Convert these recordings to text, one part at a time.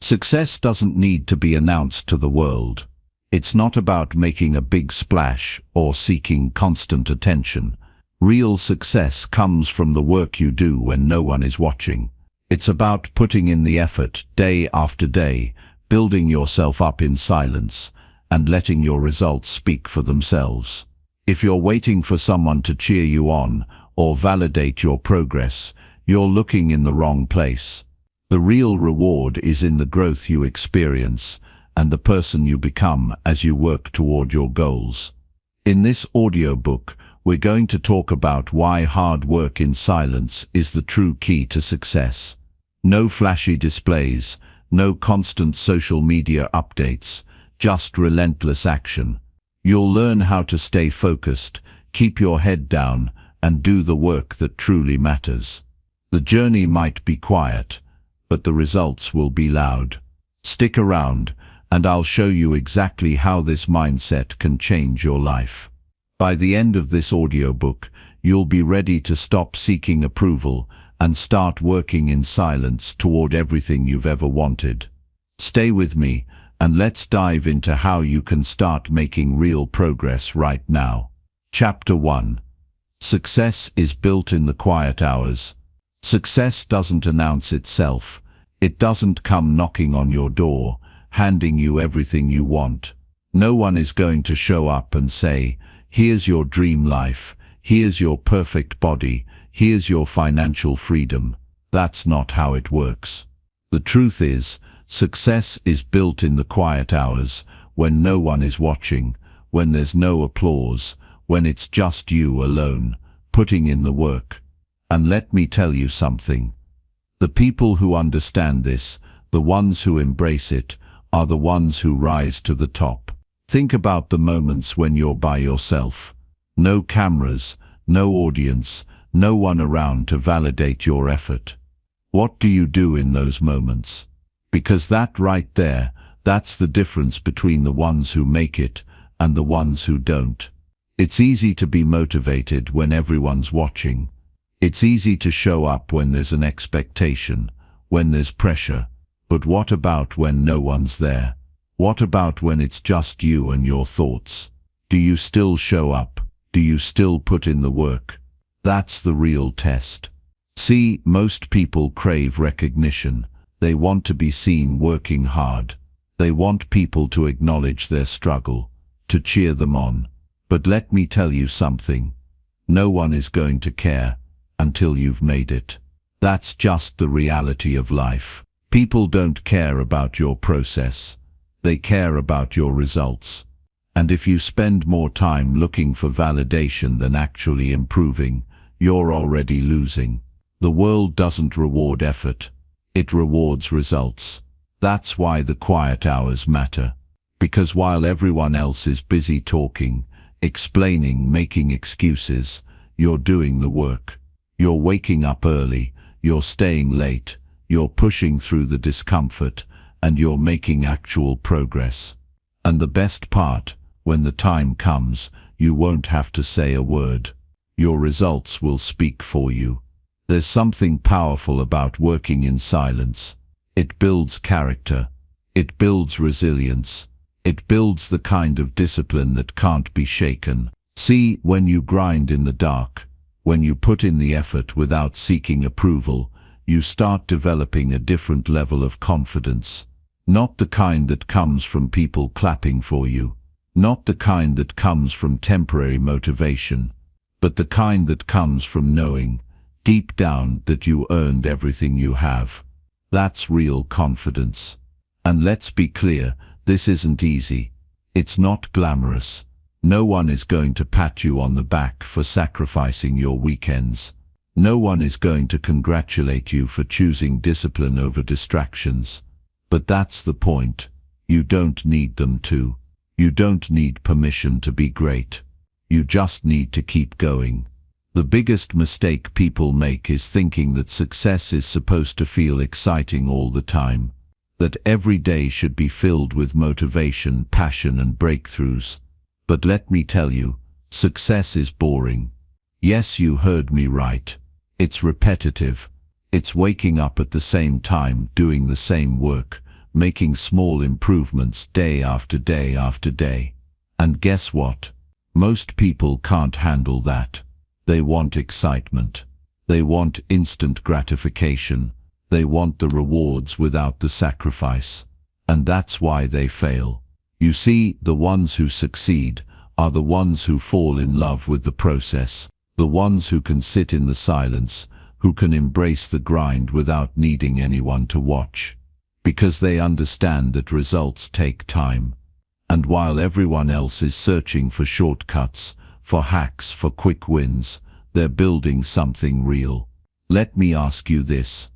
Success doesn't need to be announced to the world. It's not about making a big splash or seeking constant attention. Real success comes from the work you do when no one is watching. It's about putting in the effort day after day, building yourself up in silence, and letting your results speak for themselves. If you're waiting for someone to cheer you on or validate your progress, you're looking in the wrong place. The real reward is in the growth you experience and the person you become as you work toward your goals. In this audiobook, we're going to talk about why hard work in silence is the true key to success. No flashy displays, no constant social media updates, just relentless action. You'll learn how to stay focused, keep your head down, and do the work that truly matters. The journey might be quiet, but the results will be loud. Stick around, and I'll show you exactly how this mindset can change your life. By the end of this audiobook, you'll be ready to stop seeking approval and start working in silence toward everything you've ever wanted. Stay with me, and let's dive into how you can start making real progress right now. Chapter 1. Success is built in the quiet hours. Success doesn't announce itself. It doesn't come knocking on your door, handing you everything you want. No one is going to show up and say, "Here's your dream life, here's your perfect body, here's your financial freedom." That's not how it works. The truth is, success is built in the quiet hours, when no one is watching, when there's no applause, when it's just you alone, putting in the work. And let me tell you something. The people who understand this, the ones who embrace it, are the ones who rise to the top. Think about the moments when you're by yourself. No cameras, no audience, no one around to validate your effort. What do you do in those moments? Because that right there, that's the difference between the ones who make it and the ones who don't. It's easy to be motivated when everyone's watching. It's easy to show up when there's an expectation, when there's pressure. But what about when no one's there? What about when it's just you and your thoughts? Do you still show up? Do you still put in the work? That's the real test. See, most people crave recognition. They want to be seen working hard. They want people to acknowledge their struggle, to cheer them on. But let me tell you something. No one is going to care until you've made it. That's just the reality of life. People don't care about your process. They care about your results. And if you spend more time looking for validation than actually improving, you're already losing. The world doesn't reward effort. It rewards results. That's why the quiet hours matter. Because while everyone else is busy talking, explaining, making excuses, you're doing the work. You're waking up early, you're staying late, you're pushing through the discomfort, and you're making actual progress. And the best part, when the time comes, you won't have to say a word. Your results will speak for you. There's something powerful about working in silence. It builds character. It builds resilience. It builds the kind of discipline that can't be shaken. See, when you grind in the dark, when you put in the effort without seeking approval, you start developing a different level of confidence. Not the kind that comes from people clapping for you. Not the kind that comes from temporary motivation. But the kind that comes from knowing, deep down, that you earned everything you have. That's real confidence. And let's be clear, this isn't easy. It's not glamorous. No one is going to pat you on the back for sacrificing your weekends. No one is going to congratulate you for choosing discipline over distractions. But that's the point. You don't need them to. You don't need permission to be great. You just need to keep going. The biggest mistake people make is thinking that success is supposed to feel exciting all the time. That every day should be filled with motivation, passion, and breakthroughs. But let me tell you, success is boring. Yes, you heard me right. It's repetitive. It's waking up at the same time, doing the same work, making small improvements day after day after day. And guess what? Most people can't handle that. They want excitement. They want instant gratification. They want the rewards without the sacrifice. And that's why they fail. You see, the ones who succeed are the ones who fall in love with the process, the ones who can sit in the silence, who can embrace the grind without needing anyone to watch. Because they understand that results take time. And while everyone else is searching for shortcuts, for hacks, for quick wins, they're building something real. Let me ask you this.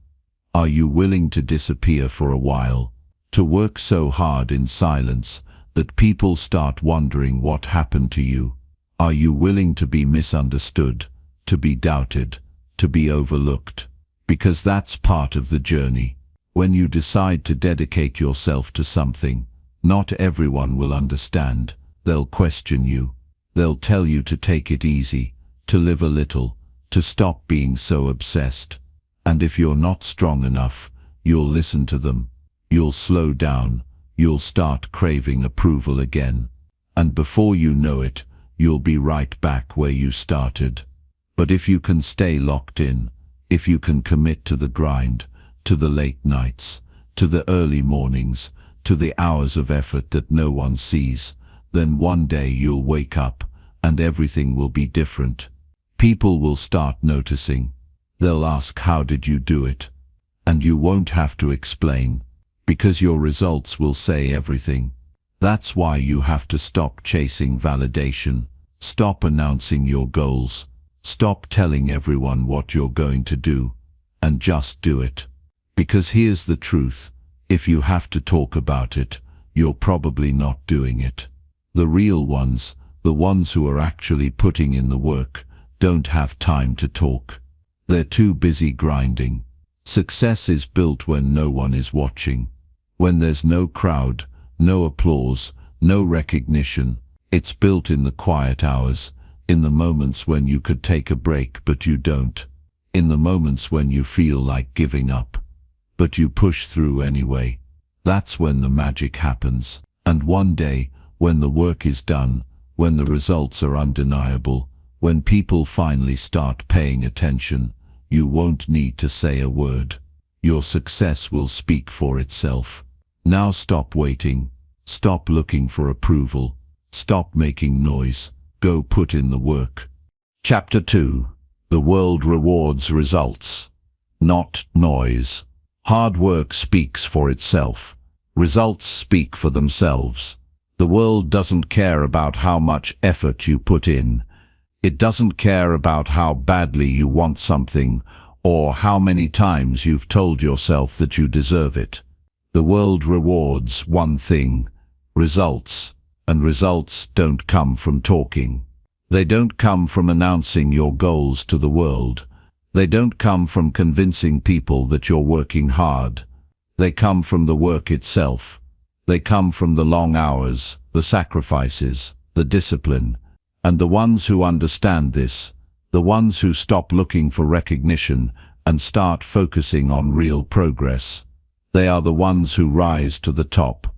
Are you willing to disappear for a while? To work so hard in silence that people start wondering what happened to you? Are you willing to be misunderstood, to be doubted, to be overlooked? Because that's part of the journey. When you decide to dedicate yourself to something, not everyone will understand. They'll question you. They'll tell you to take it easy, to live a little, to stop being so obsessed. And if you're not strong enough, you'll listen to them. You'll slow down. You'll start craving approval again. And before you know it, you'll be right back where you started. But if you can stay locked in, if you can commit to the grind, to the late nights, to the early mornings, to the hours of effort that no one sees, then one day you'll wake up and everything will be different. People will start noticing. They'll ask, how did you do it? And you won't have to explain, because your results will say everything. That's why you have to stop chasing validation. Stop announcing your goals. Stop telling everyone what you're going to do, and just do it. Because here's the truth. If you have to talk about it, you're probably not doing it. The real ones, the ones who are actually putting in the work, don't have time to talk. They're too busy grinding. Success is built when no one is watching. When there's no crowd, no applause, no recognition. It's built in the quiet hours, in the moments when you could take a break but you don't. In the moments when you feel like giving up, but you push through anyway. That's when the magic happens. And one day, when the work is done, when the results are undeniable, when people finally start paying attention, you won't need to say a word. Your success will speak for itself. Now stop waiting. Stop looking for approval. Stop making noise. Go put in the work. Chapter 2. The world rewards results, not noise. Hard work speaks for itself. Results speak for themselves. The world doesn't care about how much effort you put in. It doesn't care about how badly you want something or how many times you've told yourself that you deserve it. The world rewards one thing: results. And results don't come from talking. They don't come from announcing your goals to the world. They don't come from convincing people that you're working hard. They come from the work itself. They come from the long hours, the sacrifices, the discipline. And the ones who understand this, the ones who stop looking for recognition and start focusing on real progress, they are the ones who rise to the top.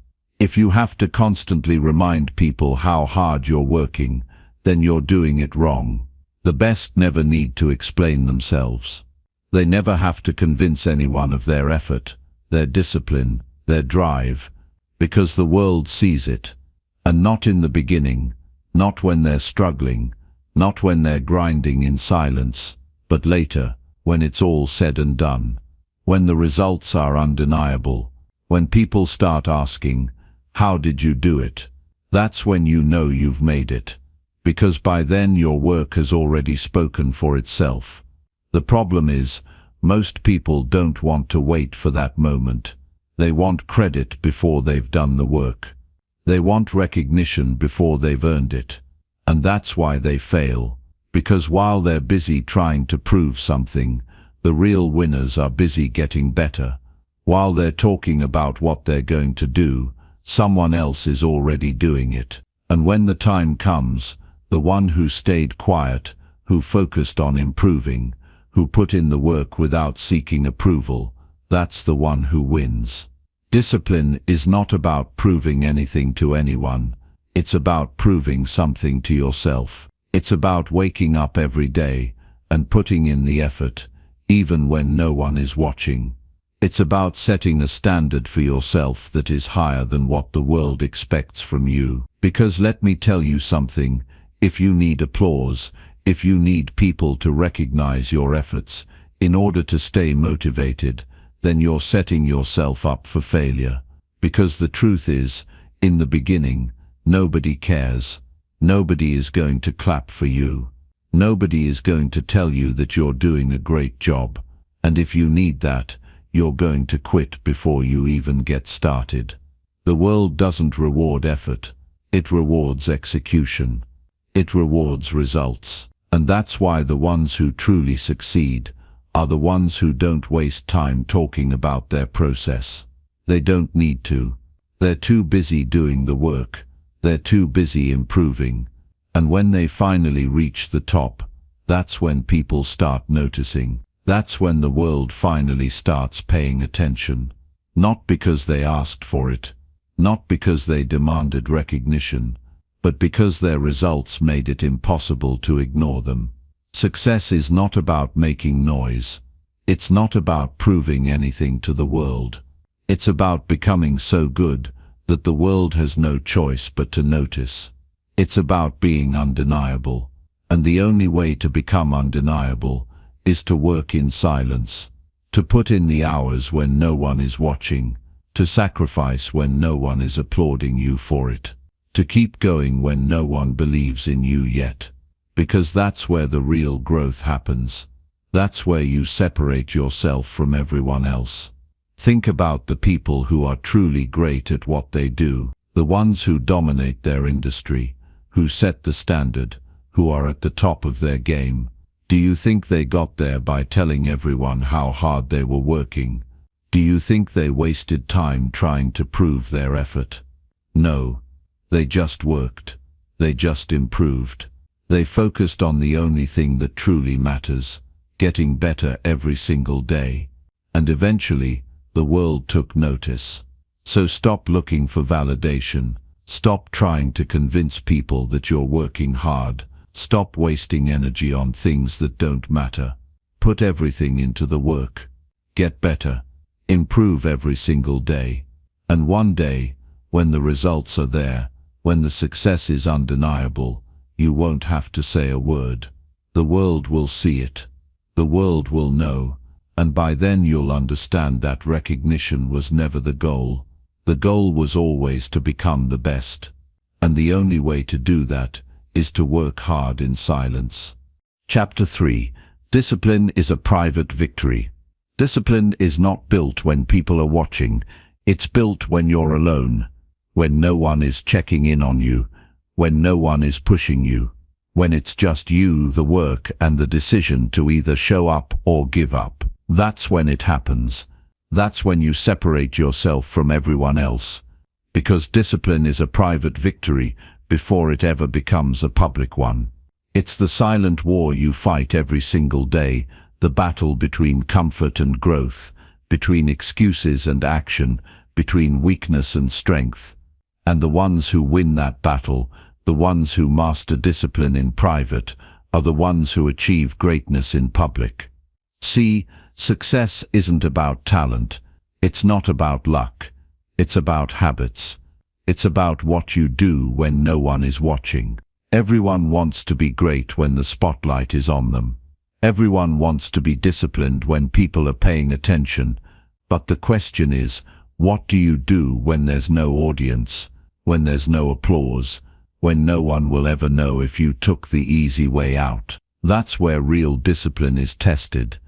If you have to constantly remind people how hard you're working, then you're doing it wrong. The best never need to explain themselves. They never have to convince anyone of their effort, their discipline, their drive, because the world sees it. And not in the beginning, not when they're struggling, not when they're grinding in silence, but later, when it's all said and done, when the results are undeniable, when people start asking, how did you do it? That's when you know you've made it, because by then your work has already spoken for itself. The problem is, most people don't want to wait for that moment. They want credit before they've done the work. They want recognition before they've earned it. And that's why they fail, because while they're busy trying to prove something, the real winners are busy getting better. While they're talking about what they're going to do, someone else is already doing it. And when the time comes, the one who stayed quiet, who focused on improving, who put in the work without seeking approval, that's the one who wins. Discipline is not about proving anything to anyone. It's about proving something to yourself. It's about waking up every day and putting in the effort, even when no one is watching. It's about setting a standard for yourself that is higher than what the world expects from you. Because let me tell you something, if you need applause, if you need people to recognize your efforts in order to stay motivated, then you're setting yourself up for failure. Because the truth is, in the beginning, nobody cares. Nobody is going to clap for you. Nobody is going to tell you that you're doing a great job. And if you need that, you're going to quit before you even get started. The world doesn't reward effort. It rewards execution. It rewards results. And that's why the ones who truly succeed are the ones who don't waste time talking about their process. They don't need to. They're too busy doing the work. They're too busy improving. And when they finally reach the top, that's when people start noticing. That's when the world finally starts paying attention. Not because they asked for it, not because they demanded recognition, but because their results made it impossible to ignore them. Success is not about making noise. It's not about proving anything to the world. It's about becoming so good that the world has no choice but to notice. It's about being undeniable. And the only way to become undeniable is to work in silence, to put in the hours when no one is watching, to sacrifice when no one is applauding you for it, to keep going when no one believes in you yet. Because that's where the real growth happens. That's where you separate yourself from everyone else. Think about the people who are truly great at what they do, the ones who dominate their industry, who set the standard, who are at the top of their game. Do you think they got there by telling everyone how hard they were working? Do you think they wasted time trying to prove their effort? No, they just worked. They just improved. They focused on the only thing that truly matters, getting better every single day. And eventually, the world took notice. So stop looking for validation. Stop trying to convince people that you're working hard. Stop wasting energy on things that don't matter. Put everything into the work. Get better. Improve every single day. And one day, when the results are there, when the success is undeniable, you won't have to say a word. The world will see it. The world will know. And by then you'll understand that recognition was never the goal. The goal was always to become the best. And the only way to do that is to work hard in silence. Chapter 3. Discipline is a private victory. Discipline is not built when people are watching. It's built when you're alone, when no one is checking in on you, when no one is pushing you, when it's just you, the work, and the decision to either show up or give up. That's when it happens. That's when you separate yourself from everyone else. Because discipline is a private victory before it ever becomes a public one. It's the silent war you fight every single day, the battle between comfort and growth, between excuses and action, between weakness and strength. And the ones who win that battle, the ones who master discipline in private, are the ones who achieve greatness in public. See, success isn't about talent. It's not about luck. It's about habits. It's about what you do when no one is watching. Everyone wants to be great when the spotlight is on them. Everyone wants to be disciplined when people are paying attention. But the question is, what do you do when there's no audience, when there's no applause, when no one will ever know if you took the easy way out? That's where real discipline is tested.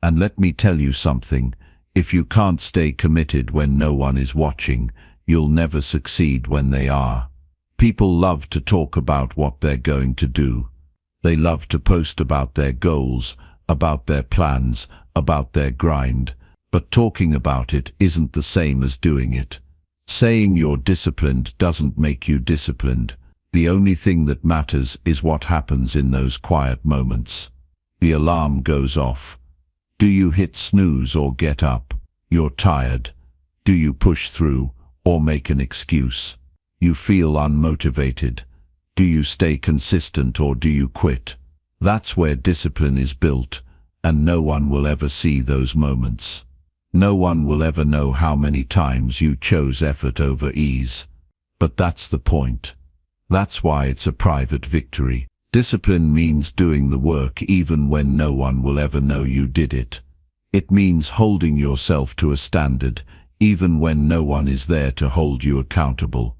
And let me tell you something, if you can't stay committed when no one is watching, you'll never succeed when they are. People love to talk about what they're going to do. They love to post about their goals, about their plans, about their grind. But talking about it isn't the same as doing it. Saying you're disciplined doesn't make you disciplined. The only thing that matters is what happens in those quiet moments. The alarm goes off. Do you hit snooze or get up? You're tired. Do you push through or make an excuse? You feel unmotivated. Do you stay consistent or do you quit? That's where discipline is built, and no one will ever see those moments. No one will ever know how many times you chose effort over ease. But that's the point. That's why it's a private victory. Discipline means doing the work even when no one will ever know you did it. It means holding yourself to a standard, even when no one is there to hold you accountable.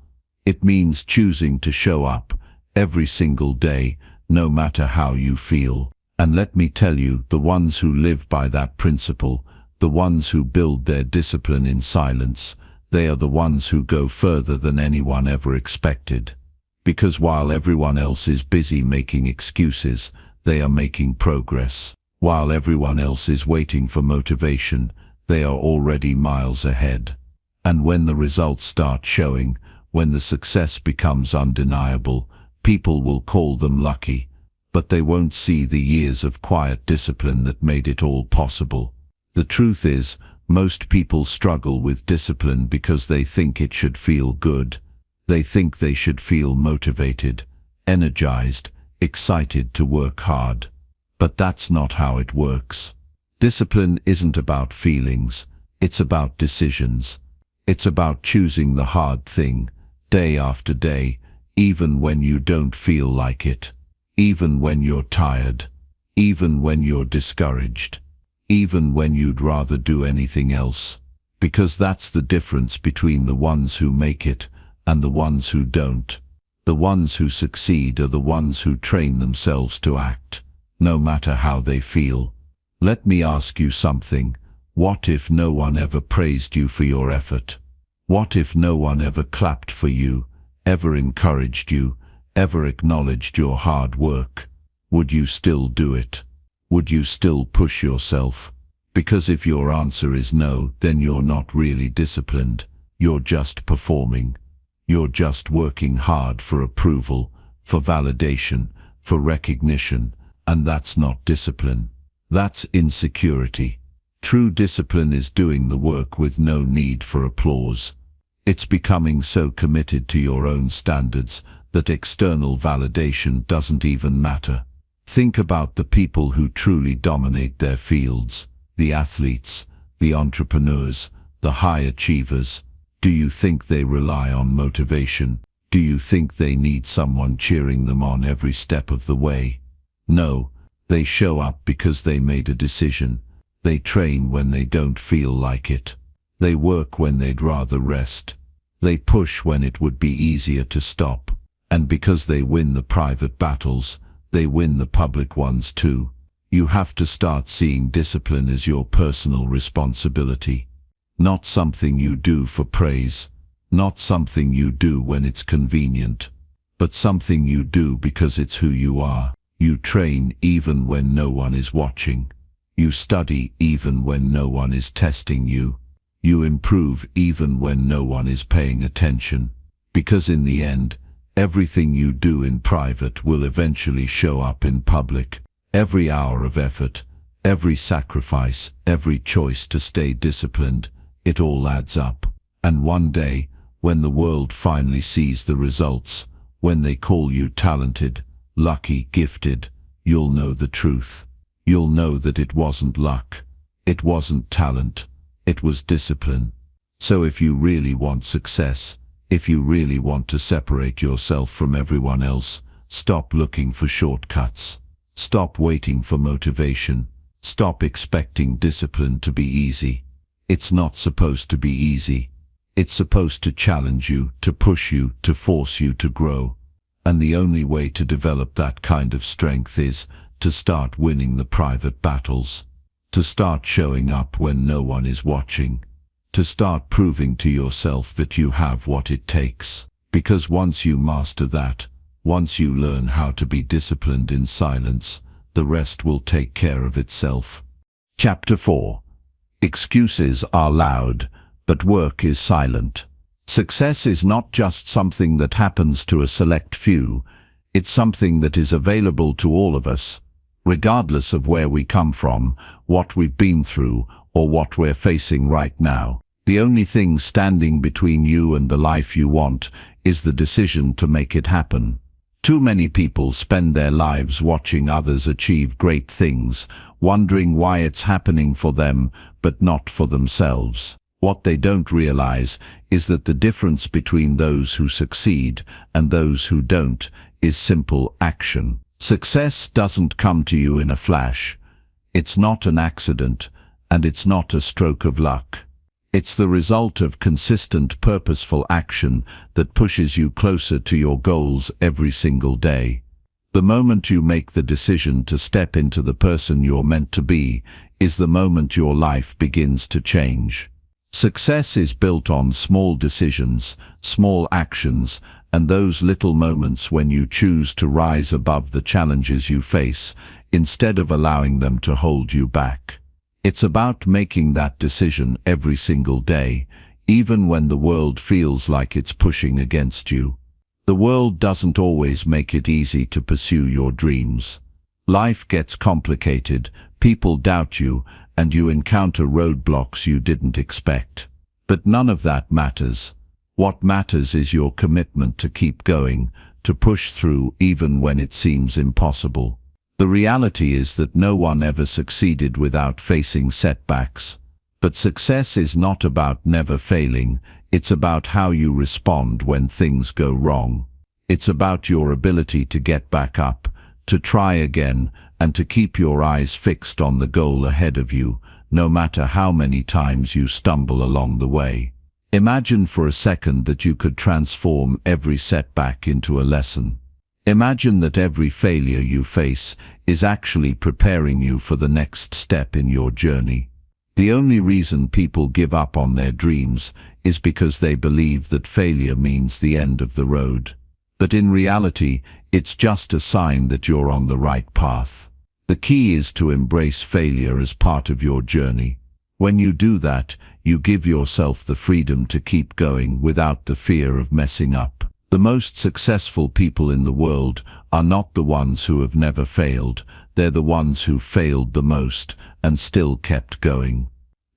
It means choosing to show up every single day, no matter how you feel. And let me tell you, the ones who live by that principle, the ones who build their discipline in silence, they are the ones who go further than anyone ever expected. Because while everyone else is busy making excuses, they are making progress. While everyone else is waiting for motivation, they are already miles ahead. And when the results start showing, when the success becomes undeniable, people will call them lucky, but they won't see the years of quiet discipline that made it all possible. The truth is, most people struggle with discipline because they think it should feel good. They think they should feel motivated, energized, excited to work hard. But that's not how it works. Discipline isn't about feelings, it's about decisions. It's about choosing the hard thing, day after day, even when you don't feel like it, even when you're tired, even when you're discouraged, even when you'd rather do anything else. Because that's the difference between the ones who make it and the ones who don't. The ones who succeed are the ones who train themselves to act, no matter how they feel. Let me ask you something. What if no one ever praised you for your effort? What if no one ever clapped for you, ever encouraged you, ever acknowledged your hard work? Would you still do it? Would you still push yourself? Because if your answer is no, then you're not really disciplined. You're just performing. You're just working hard for approval, for validation, for recognition, and that's not discipline. That's insecurity. True discipline is doing the work with no need for applause. It's becoming so committed to your own standards that external validation doesn't even matter. Think about the people who truly dominate their fields, the athletes, the entrepreneurs, the high achievers. Do you think they rely on motivation? Do you think they need someone cheering them on every step of the way? No, they show up because they made a decision. They train when they don't feel like it. They work when they'd rather rest. They push when it would be easier to stop. And because they win the private battles, they win the public ones too. You have to start seeing discipline as your personal responsibility. Not something you do for praise, not something you do when it's convenient, but something you do because it's who you are. You train even when no one is watching. You study even when no one is testing you. You improve even when no one is paying attention. Because in the end, everything you do in private will eventually show up in public. Every hour of effort, every sacrifice, every choice to stay disciplined, it all adds up. And one day, when the world finally sees the results, when they call you talented, lucky, gifted, you'll know the truth. You'll know that it wasn't luck, it wasn't talent, it was discipline. So if you really want success, if you really want to separate yourself from everyone else, stop looking for shortcuts. Stop waiting for motivation. Stop expecting discipline to be easy. It's not supposed to be easy. It's supposed to challenge you, to push you, to force you to grow. And the only way to develop that kind of strength is to start winning the private battles. To start showing up when no one is watching. To start proving to yourself that you have what it takes. Because once you master that, once you learn how to be disciplined in silence, the rest will take care of itself. Chapter 4. Excuses are loud, but work is silent. Success is not just something that happens to a select few. It's something that is available to all of us, regardless of where we come from, what we've been through, or what we're facing right now. The only thing standing between you and the life you want is the decision to make it happen. Too many people spend their lives watching others achieve great things, wondering why it's happening for them, but not for themselves. What they don't realize is that the difference between those who succeed and those who don't is simple action. Success doesn't come to you in a flash. It's not an accident, and it's not a stroke of luck. It's the result of consistent, purposeful action that pushes you closer to your goals every single day. The moment you make the decision to step into the person you're meant to be is the moment your life begins to change. Success is built on small decisions, small actions, and those little moments when you choose to rise above the challenges you face, instead of allowing them to hold you back. It's about making that decision every single day, even when the world feels like it's pushing against you. The world doesn't always make it easy to pursue your dreams. Life gets complicated, people doubt you, and you encounter roadblocks you didn't expect. But none of that matters. What matters is your commitment to keep going, to push through even when it seems impossible. The reality is that no one ever succeeded without facing setbacks. But success is not about never failing, it's about how you respond when things go wrong. It's about your ability to get back up, to try again, and to keep your eyes fixed on the goal ahead of you, no matter how many times you stumble along the way. Imagine for a second that you could transform every setback into a lesson. Imagine that every failure you face is actually preparing you for the next step in your journey. The only reason people give up on their dreams is because they believe that failure means the end of the road. But in reality, it's just a sign that you're on the right path. The key is to embrace failure as part of your journey. When you do that, you give yourself the freedom to keep going without the fear of messing up. The most successful people in the world are not the ones who have never failed, they're the ones who failed the most and still kept going.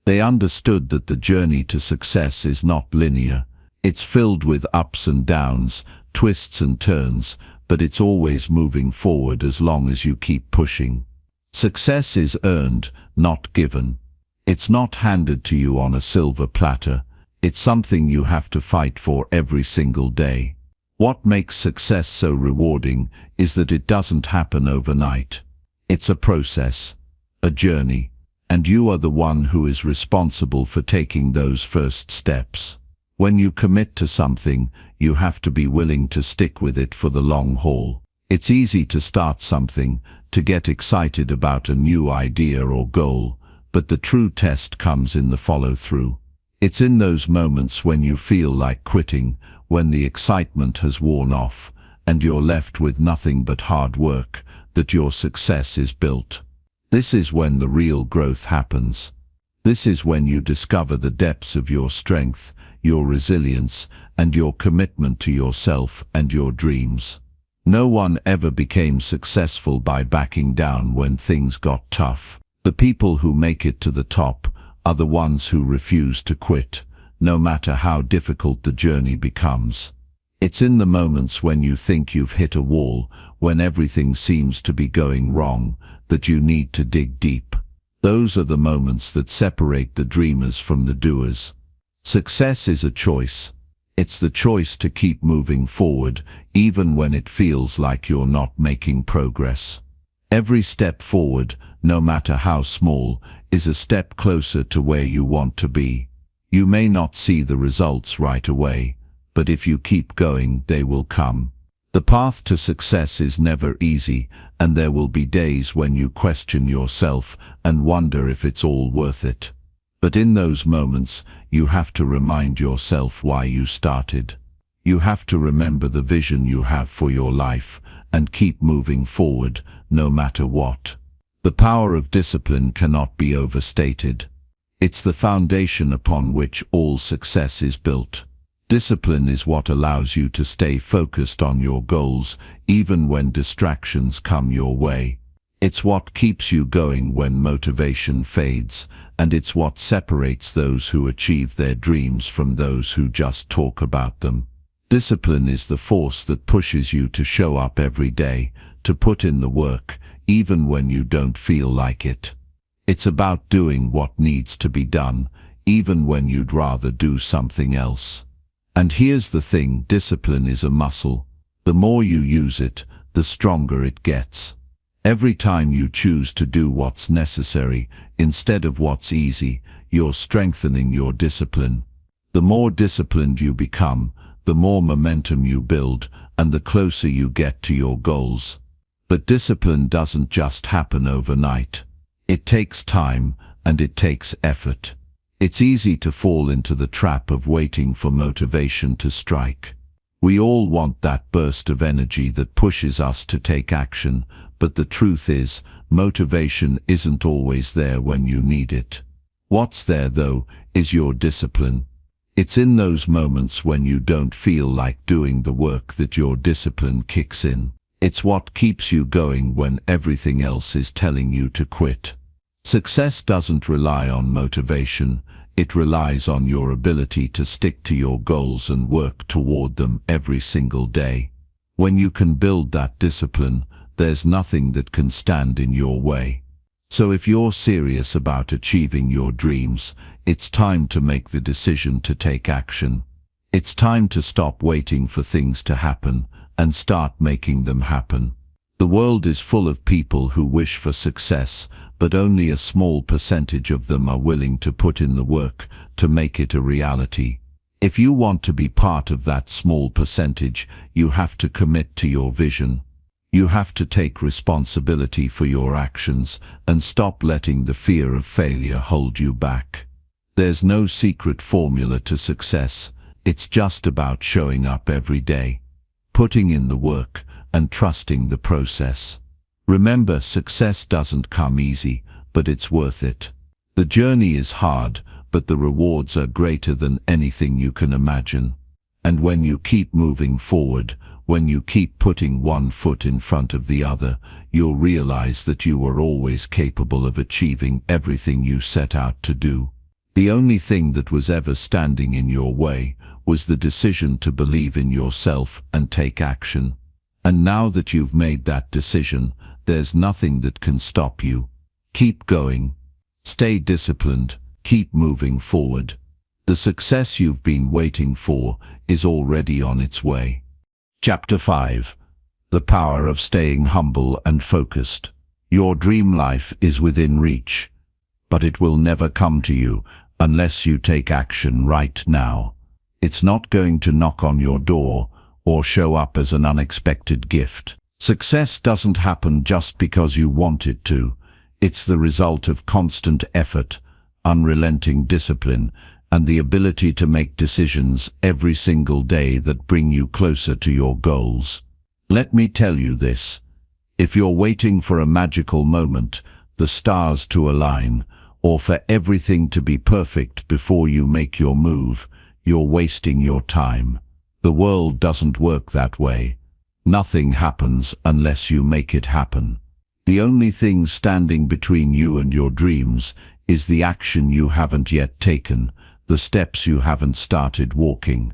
They understood that the journey to success is not linear. It's filled with ups and downs, twists and turns, but it's always moving forward as long as you keep pushing. Success is earned, not given. It's not handed to you on a silver platter. It's something you have to fight for every single day. What makes success so rewarding is that it doesn't happen overnight. It's a process, a journey, and you are the one who is responsible for taking those first steps. When you commit to something, you have to be willing to stick with it for the long haul. It's easy to start something, to get excited about a new idea or goal, but the true test comes in the follow-through. It's in those moments when you feel like quitting, when the excitement has worn off, and you're left with nothing but hard work, that your success is built. This is when the real growth happens. This is when you discover the depths of your strength, your resilience, and your commitment to yourself and your dreams. No one ever became successful by backing down when things got tough. The people who make it to the top are the ones who refuse to quit, no matter how difficult the journey becomes. It's in the moments when you think you've hit a wall, when everything seems to be going wrong, that you need to dig deep. Those are the moments that separate the dreamers from the doers. Success is a choice. It's the choice to keep moving forward, even when it feels like you're not making progress. Every step forward, no matter how small, is a step closer to where you want to be. You may not see the results right away, but if you keep going, they will come. The path to success is never easy, and there will be days when you question yourself and wonder if it's all worth it. But in those moments, you have to remind yourself why you started. You have to remember the vision you have for your life and keep moving forward, no matter what. The power of discipline cannot be overstated. It's the foundation upon which all success is built. Discipline is what allows you to stay focused on your goals, even when distractions come your way. It's what keeps you going when motivation fades, and it's what separates those who achieve their dreams from those who just talk about them. Discipline is the force that pushes you to show up every day, to put in the work, even when you don't feel like it. It's about doing what needs to be done, even when you'd rather do something else. And here's the thing, discipline is a muscle. The more you use it, the stronger it gets. Every time you choose to do what's necessary instead of what's easy, you're strengthening your discipline. The more disciplined you become, the more momentum you build, and the closer you get to your goals. But discipline doesn't just happen overnight. It takes time, and it takes effort. It's easy to fall into the trap of waiting for motivation to strike. We all want that burst of energy that pushes us to take action, but the truth is, motivation isn't always there when you need it. What's there, though, is your discipline. It's in those moments when you don't feel like doing the work that your discipline kicks in. It's what keeps you going when everything else is telling you to quit. Success doesn't rely on motivation. It relies on your ability to stick to your goals and work toward them every single day. When you can build that discipline, there's nothing that can stand in your way. So if you're serious about achieving your dreams, it's time to make the decision to take action. It's time to stop waiting for things to happen and start making them happen. The world is full of people who wish for success, but only a small percentage of them are willing to put in the work to make it a reality. If you want to be part of that small percentage, you have to commit to your vision. You have to take responsibility for your actions and stop letting the fear of failure hold you back. There's no secret formula to success. It's just about showing up every day, putting in the work, and trusting the process. Remember, success doesn't come easy, but it's worth it. The journey is hard, but the rewards are greater than anything you can imagine. And when you keep moving forward, when you keep putting one foot in front of the other, you'll realize that you were always capable of achieving everything you set out to do. The only thing that was ever standing in your way was the decision to believe in yourself and take action. And now that you've made that decision, there's nothing that can stop you. Keep going. Stay disciplined. Keep moving forward. The success you've been waiting for is already on its way. Chapter 5. The Power of Staying Humble and Focused. Your dream life is within reach, but it will never come to you unless you take action right now. It's not going to knock on your door or show up as an unexpected gift. Success doesn't happen just because you want it to. It's the result of constant effort, unrelenting discipline, and the ability to make decisions every single day that bring you closer to your goals. Let me tell you this. If you're waiting for a magical moment, the stars to align, or for everything to be perfect before you make your move, you're wasting your time. The world doesn't work that way. Nothing happens unless you make it happen. The only thing standing between you and your dreams is the action you haven't yet taken, the steps you haven't started walking.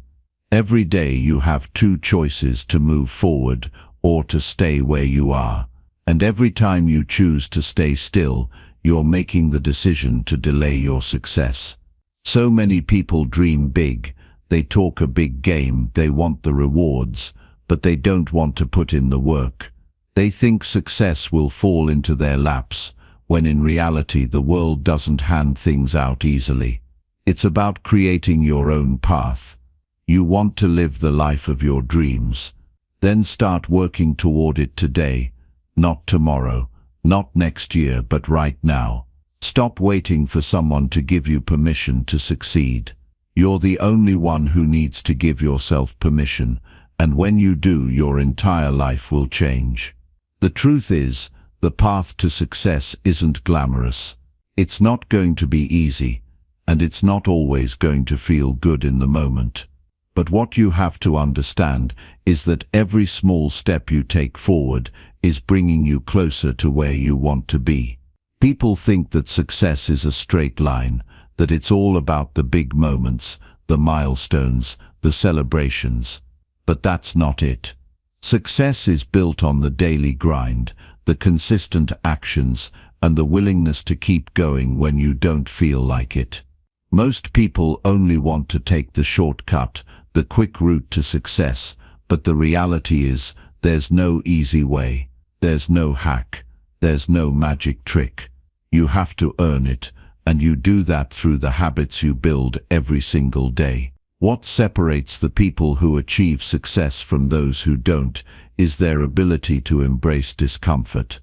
Every day you have two choices: to move forward or to stay where you are. And every time you choose to stay still, you're making the decision to delay your success. So many people dream big. They talk a big game. They want the rewards, but they don't want to put in the work. They think success will fall into their laps, when in reality the world doesn't hand things out easily. It's about creating your own path. You want to live the life of your dreams. Then start working toward it today, not tomorrow, not next year, but right now. Stop waiting for someone to give you permission to succeed. You're the only one who needs to give yourself permission, and when you do, your entire life will change. The truth is, the path to success isn't glamorous. It's not going to be easy, and it's not always going to feel good in the moment. But what you have to understand is that every small step you take forward is bringing you closer to where you want to be. People think that success is a straight line, that it's all about the big moments, the milestones, the celebrations. But that's not it. Success is built on the daily grind, the consistent actions, and the willingness to keep going when you don't feel like it. Most people only want to take the shortcut, the quick route to success, but the reality is there's no easy way, there's no hack, there's no magic trick. You have to earn it, and you do that through the habits you build every single day. What separates the people who achieve success from those who don't is their ability to embrace discomfort.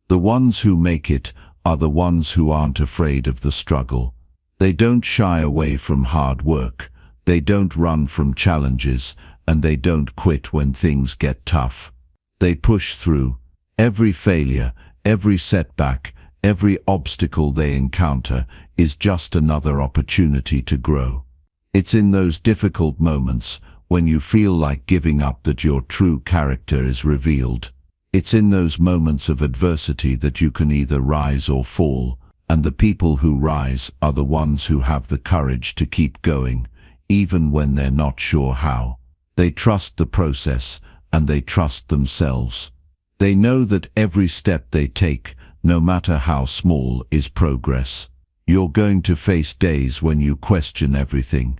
The ones who make it are the ones who aren't afraid of the struggle. They don't shy away from hard work, they don't run from challenges, and they don't quit when things get tough. They push through. Every failure, every setback, every obstacle they encounter is just another opportunity to grow. It's in those difficult moments, when you feel like giving up, that your true character is revealed. It's in those moments of adversity that you can either rise or fall, and the people who rise are the ones who have the courage to keep going, even when they're not sure how. They trust the process, and they trust themselves. They know that every step they take, no matter how small, is progress. You're going to face days when you question everything.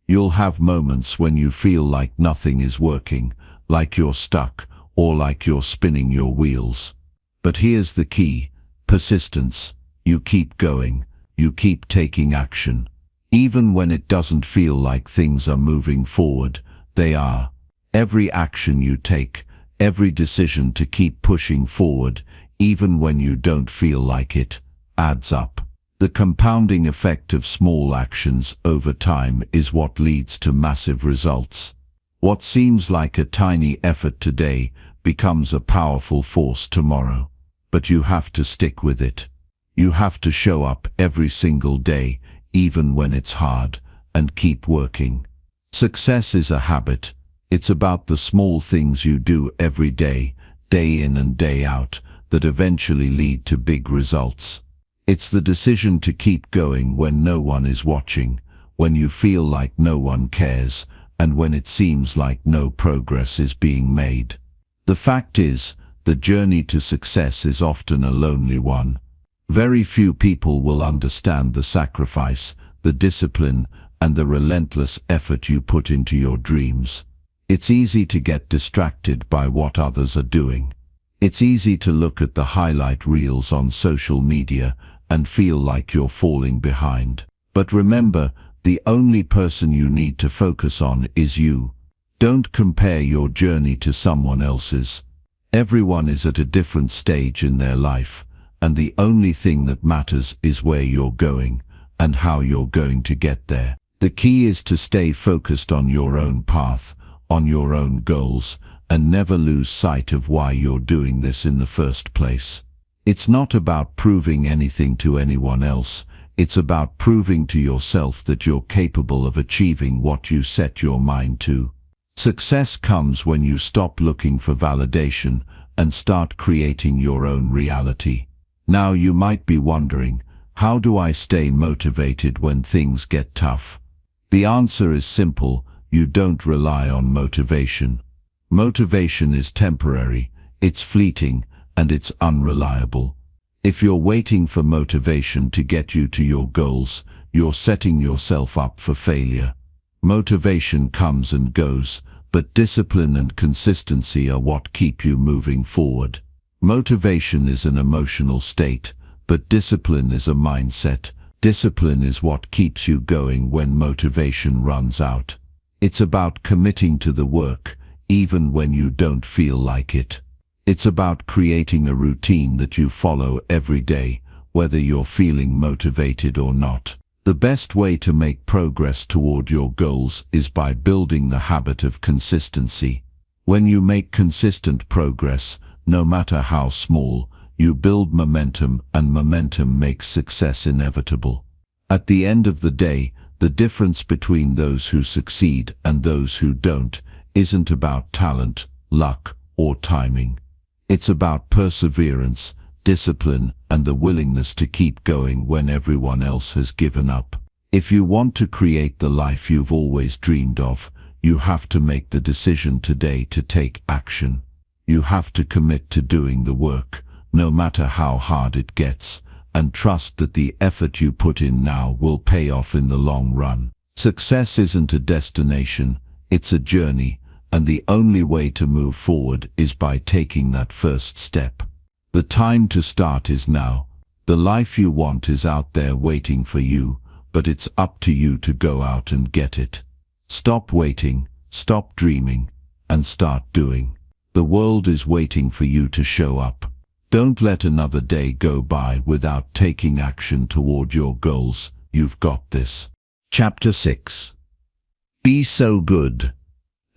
You'll have moments when you feel like nothing is working, like you're stuck, or like you're spinning your wheels. But here's the key: persistence. You keep going, you keep taking action. Even when it doesn't feel like things are moving forward, they are. Every action you take, every decision to keep pushing forward, even when you don't feel like it, adds up. The compounding effect of small actions over time is what leads to massive results. What seems like a tiny effort today becomes a powerful force tomorrow. But you have to stick with it. You have to show up every single day, even when it's hard, and keep working. Success is a habit. It's about the small things you do every day, day in and day out, that eventually lead to big results. It's the decision to keep going when no one is watching, when you feel like no one cares, and when it seems like no progress is being made. The fact is, the journey to success is often a lonely one. Very few people will understand the sacrifice, the discipline, and the relentless effort you put into your dreams. It's easy to get distracted by what others are doing. It's easy to look at the highlight reels on social media and feel like you're falling behind. But remember, the only person you need to focus on is you. Don't compare your journey to someone else's. Everyone is at a different stage in their life, and the only thing that matters is where you're going and how you're going to get there. The key is to stay focused on your own path, on your own goals, and never lose sight of why you're doing this in the first place. It's not about proving anything to anyone else. It's about proving to yourself that you're capable of achieving what you set your mind to. Success comes when you stop looking for validation and start creating your own reality. Now you might be wondering, how do I stay motivated when things get tough? The answer is simple: you don't rely on motivation. Motivation is temporary, it's fleeting, and it's unreliable. If you're waiting for motivation to get you to your goals, you're setting yourself up for failure. Motivation comes and goes, but discipline and consistency are what keep you moving forward. Motivation is an emotional state, but discipline is a mindset. Discipline is what keeps you going when motivation runs out. It's about committing to the work, even when you don't feel like it. It's about creating a routine that you follow every day, whether you're feeling motivated or not. The best way to make progress toward your goals is by building the habit of consistency. When you make consistent progress, no matter how small, you build momentum, and momentum makes success inevitable. At the end of the day, The difference between those who succeed and those who don't isn't about talent, luck, or timing. It's about perseverance, discipline, and the willingness to keep going when everyone else has given up. If you want to create the life you've always dreamed of, you have to make the decision today to take action. You have to commit to doing the work, no matter how hard it gets, and trust that the effort you put in now will pay off in the long run. Success isn't a destination, it's a journey, and the only way to move forward is by taking that first step. The time to start is now. The life you want is out there waiting for you, but it's up to you to go out and get it. Stop waiting, stop dreaming, and start doing. The world is waiting for you to show up. Don't let another day go by without taking action toward your goals. You've got this. Chapter 6. Be so good.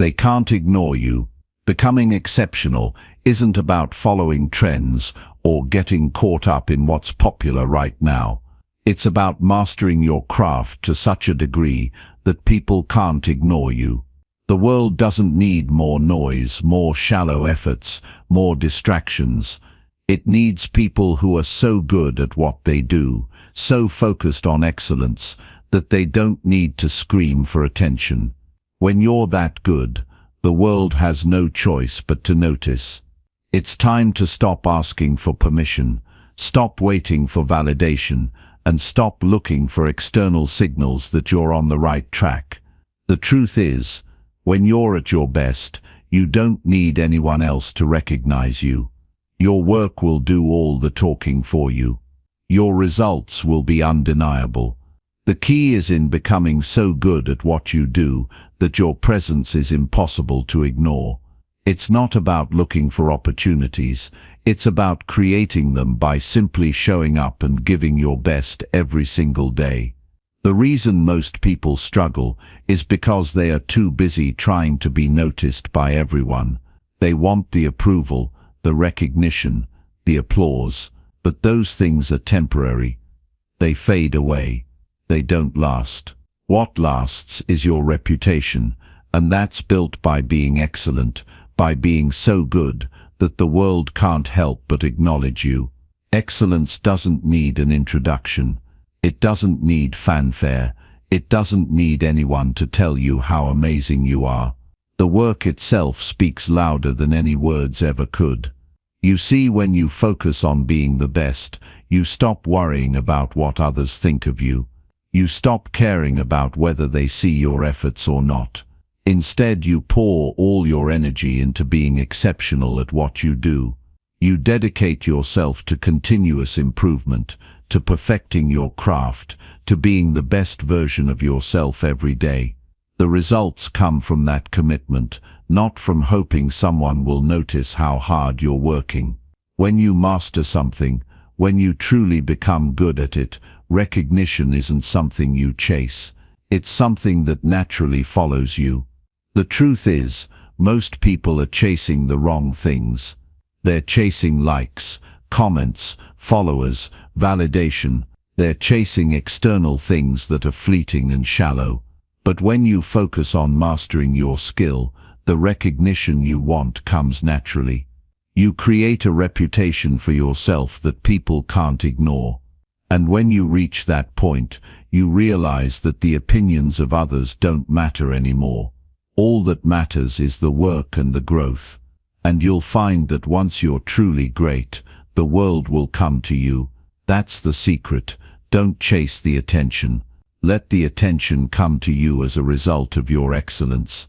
They can't ignore you. Becoming exceptional isn't about following trends or getting caught up in what's popular right now. It's about mastering your craft to such a degree that people can't ignore you. The world doesn't need more noise, more shallow efforts, more distractions. It needs people who are so good at what they do, so focused on excellence, that they don't need to scream for attention. When you're that good, the world has no choice but to notice. It's time to stop asking for permission, stop waiting for validation, and stop looking for external signals that you're on the right track. The truth is, when you're at your best, you don't need anyone else to recognize you. Your work will do all the talking for you. Your results will be undeniable. The key is in becoming so good at what you do that your presence is impossible to ignore. It's not about looking for opportunities. It's about creating them by simply showing up and giving your best every single day. The reason most people struggle is because they are too busy trying to be noticed by everyone. They want the approval, the recognition, the applause, but those things are temporary. They fade away. They don't last. What lasts is your reputation, and that's built by being excellent, by being so good that the world can't help but acknowledge you. Excellence doesn't need an introduction. It doesn't need fanfare. It doesn't need anyone to tell you how amazing you are. The work itself speaks louder than any words ever could. You see, when you focus on being the best, you stop worrying about what others think of you. You stop caring about whether they see your efforts or not. Instead, you pour all your energy into being exceptional at what you do. You dedicate yourself to continuous improvement, to perfecting your craft, to being the best version of yourself every day. The results come from that commitment, not from hoping someone will notice how hard you're working. When you master something, when you truly become good at it, recognition isn't something you chase. It's something that naturally follows you. The truth is, most people are chasing the wrong things. They're chasing likes, comments, followers, validation. They're chasing external things that are fleeting and shallow. But when you focus on mastering your skill, the recognition you want comes naturally. You create a reputation for yourself that people can't ignore. And when you reach that point, you realize that the opinions of others don't matter anymore. All that matters is the work and the growth. And you'll find that once you're truly great, the world will come to you. That's the secret. Don't chase the attention. Let the attention come to you as a result of your excellence.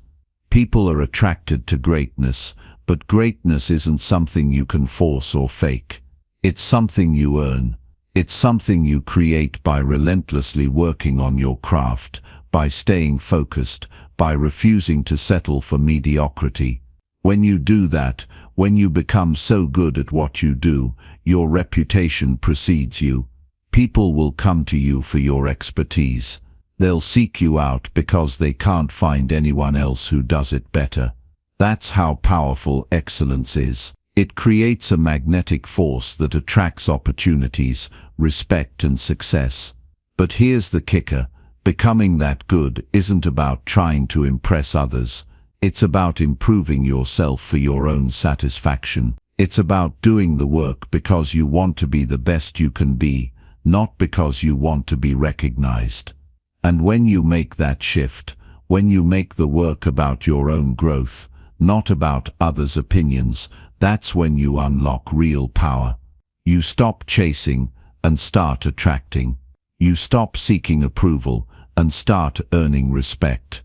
People are attracted to greatness, but greatness isn't something you can force or fake. It's something you earn. It's something you create by relentlessly working on your craft, by staying focused, by refusing to settle for mediocrity. When you do that, when you become so good at what you do, your reputation precedes you. People will come to you for your expertise. They'll seek you out because they can't find anyone else who does it better. That's how powerful excellence is. It creates a magnetic force that attracts opportunities, respect, and success. But here's the kicker. Becoming that good isn't about trying to impress others. It's about improving yourself for your own satisfaction. It's about doing the work because you want to be the best you can be, not because you want to be recognized. And when you make that shift, when you make the work about your own growth, not about others' opinions, that's when you unlock real power. You stop chasing and start attracting. You stop seeking approval and start earning respect.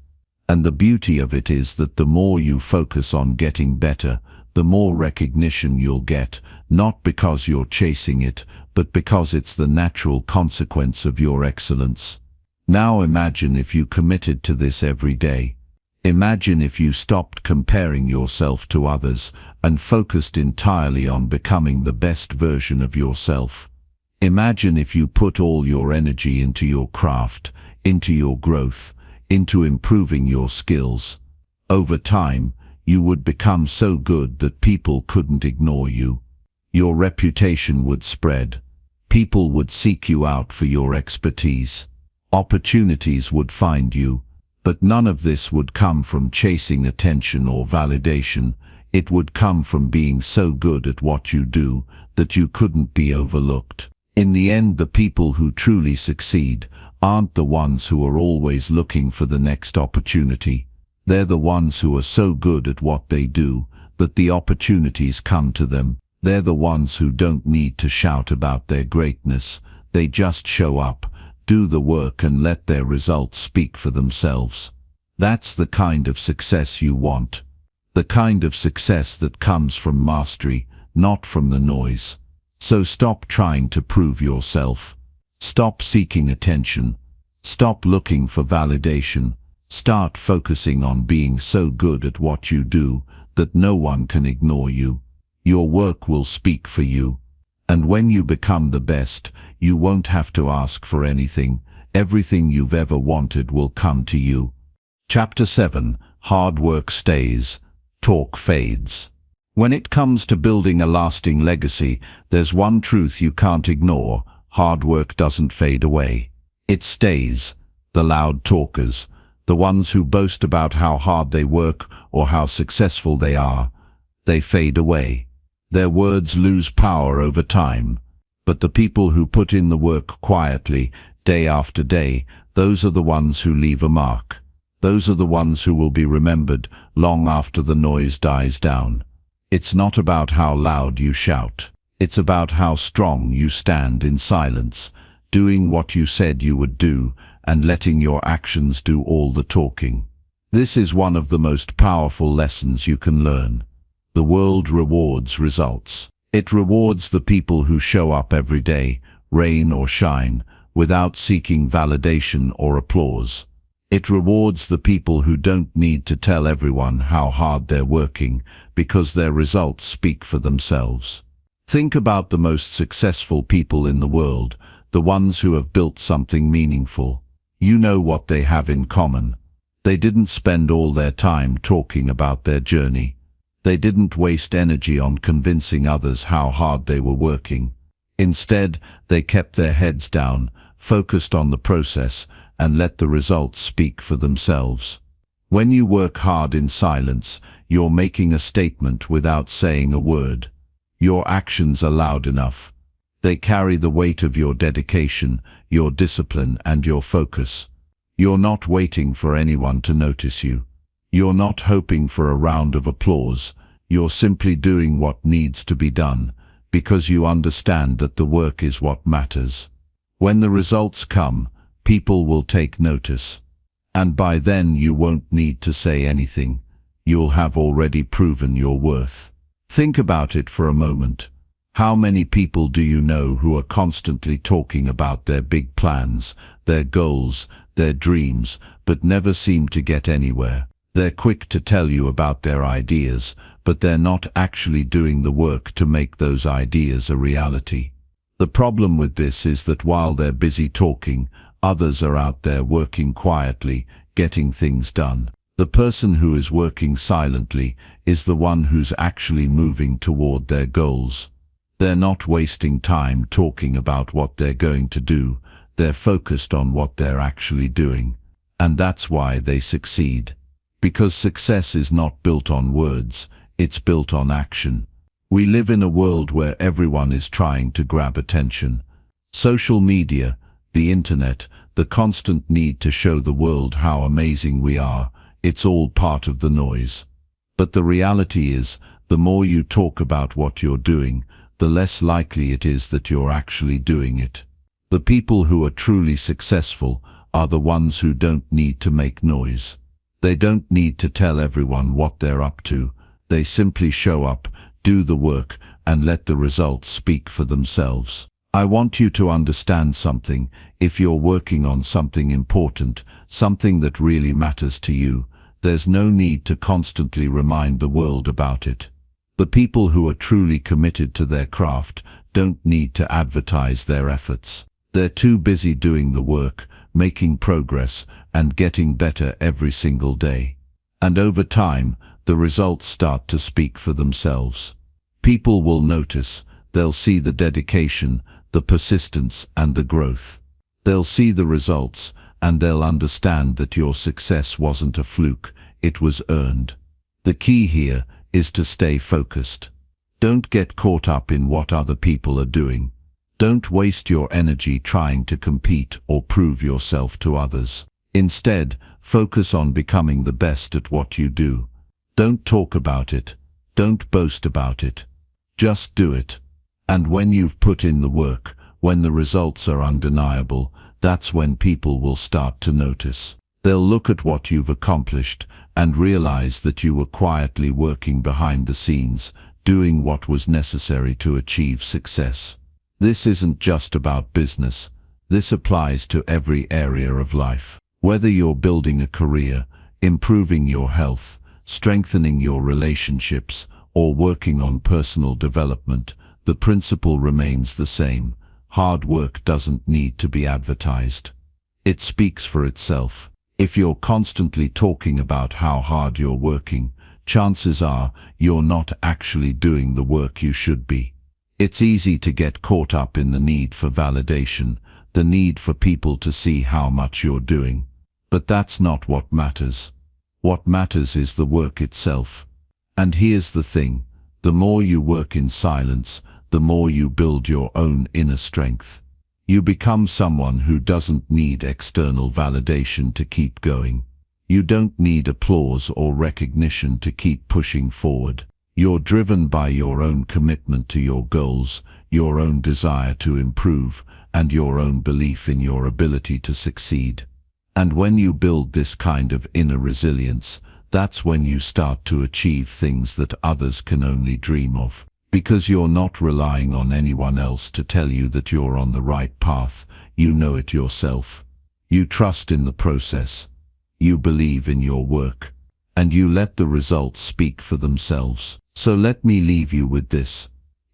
And the beauty of it is that the more you focus on getting better, the more recognition you'll get, not because you're chasing it, but because it's the natural consequence of your excellence. Now imagine if you committed to this every day. Imagine if you stopped comparing yourself to others and focused entirely on becoming the best version of yourself. Imagine if you put all your energy into your craft, into your growth, into improving your skills. Over time, you would become so good that people couldn't ignore you. Your reputation would spread. People would seek you out for your expertise. Opportunities would find you. But none of this would come from chasing attention or validation. It would come from being so good at what you do that you couldn't be overlooked. In the end, the people who truly succeed aren't the ones who are always looking for the next opportunity. They're the ones who are so good at what they do that the opportunities come to them. They're the ones who don't need to shout about their greatness. They just show up, do the work, and let their results speak for themselves. That's the kind of success you want. The kind of success that comes from mastery, not from the noise. So stop trying to prove yourself. Stop seeking attention. Stop looking for validation. Start focusing on being so good at what you do that no one can ignore you. Your work will speak for you. And when you become the best, you won't have to ask for anything. Everything you've ever wanted will come to you. Chapter 7. Hard work stays. Talk fades. When it comes to building a lasting legacy, there's one truth you can't ignore. Hard work doesn't fade away. It stays. The loud talkers, the ones who boast about how hard they work or how successful they are, they fade away. Their words lose power over time. But the people who put in the work quietly, day after day, those are the ones who leave a mark. Those are the ones who will be remembered long after the noise dies down. It's not about how loud you shout. It's about how strong you stand in silence, doing what you said you would do and letting your actions do all the talking. This is one of the most powerful lessons you can learn. The world rewards results. It rewards the people who show up every day, rain or shine, without seeking validation or applause. It rewards the people who don't need to tell everyone how hard they're working because their results speak for themselves. Think about the most successful people in the world, the ones who have built something meaningful. You know what they have in common. They didn't spend all their time talking about their journey. They didn't waste energy on convincing others how hard they were working. Instead, they kept their heads down, focused on the process, and let the results speak for themselves. When you work hard in silence, you're making a statement without saying a word. Your actions are loud enough. They carry the weight of your dedication, your discipline, and your focus. You're not waiting for anyone to notice you. You're not hoping for a round of applause. You're simply doing what needs to be done, because you understand that the work is what matters. When the results come, people will take notice. And by then you won't need to say anything. You'll have already proven your worth. Think about it for a moment. How many people do you know who are constantly talking about their big plans, their goals, their dreams, but never seem to get anywhere? They're quick to tell you about their ideas, but they're not actually doing the work to make those ideas a reality. The problem with this is that while they're busy talking, others are out there working quietly, getting things done. The person who is working silently is the one who's actually moving toward their goals. They're not wasting time talking about what they're going to do. they're focused on what they're actually doing. And that's why they succeed. Because success is not built on words, it's built on action. We live in a world where everyone is trying to grab attention. Social media, the internet, the constant need to show the world how amazing we are, it's all part of the noise. But the reality is, the more you talk about what you're doing, the less likely it is that you're actually doing it. The people who are truly successful are the ones who don't need to make noise. They don't need to tell everyone what they're up to. They simply show up, do the work, and let the results speak for themselves. I want you to understand something. If you're working on something important, something that really matters to you, there's no need to constantly remind the world about it. The people who are truly committed to their craft don't need to advertise their efforts. They're too busy doing the work, making progress, and getting better every single day. And over time, the results start to speak for themselves. People will notice, they'll see the dedication, the persistence, and the growth. They'll see the results, and they'll understand that your success wasn't a fluke, it was earned. The key here is to stay focused. Don't get caught up in what other people are doing. Don't waste your energy trying to compete or prove yourself to others. Instead, focus on becoming the best at what you do. Don't talk about it. Don't boast about it. Just do it. And when you've put in the work, when the results are undeniable, that's when people will start to notice. They'll look at what you've accomplished and realize that you were quietly working behind the scenes, doing what was necessary to achieve success. This isn't just about business. This applies to every area of life. Whether you're building a career, improving your health, strengthening your relationships, or working on personal development, the principle remains the same. Hard work doesn't need to be advertised. It speaks for itself. If you're constantly talking about how hard you're working, chances are you're not actually doing the work you should be. It's easy to get caught up in the need for validation, the need for people to see how much you're doing. But that's not what matters. What matters is the work itself. And here's the thing, the more you work in silence, the more you build your own inner strength. You become someone who doesn't need external validation to keep going. You don't need applause or recognition to keep pushing forward. You're driven by your own commitment to your goals, your own desire to improve, and your own belief in your ability to succeed. And when you build this kind of inner resilience, that's when you start to achieve things that others can only dream of. Because you're not relying on anyone else to tell you that you're on the right path, you know it yourself. You trust in the process. You believe in your work. And you let the results speak for themselves. So let me leave you with this.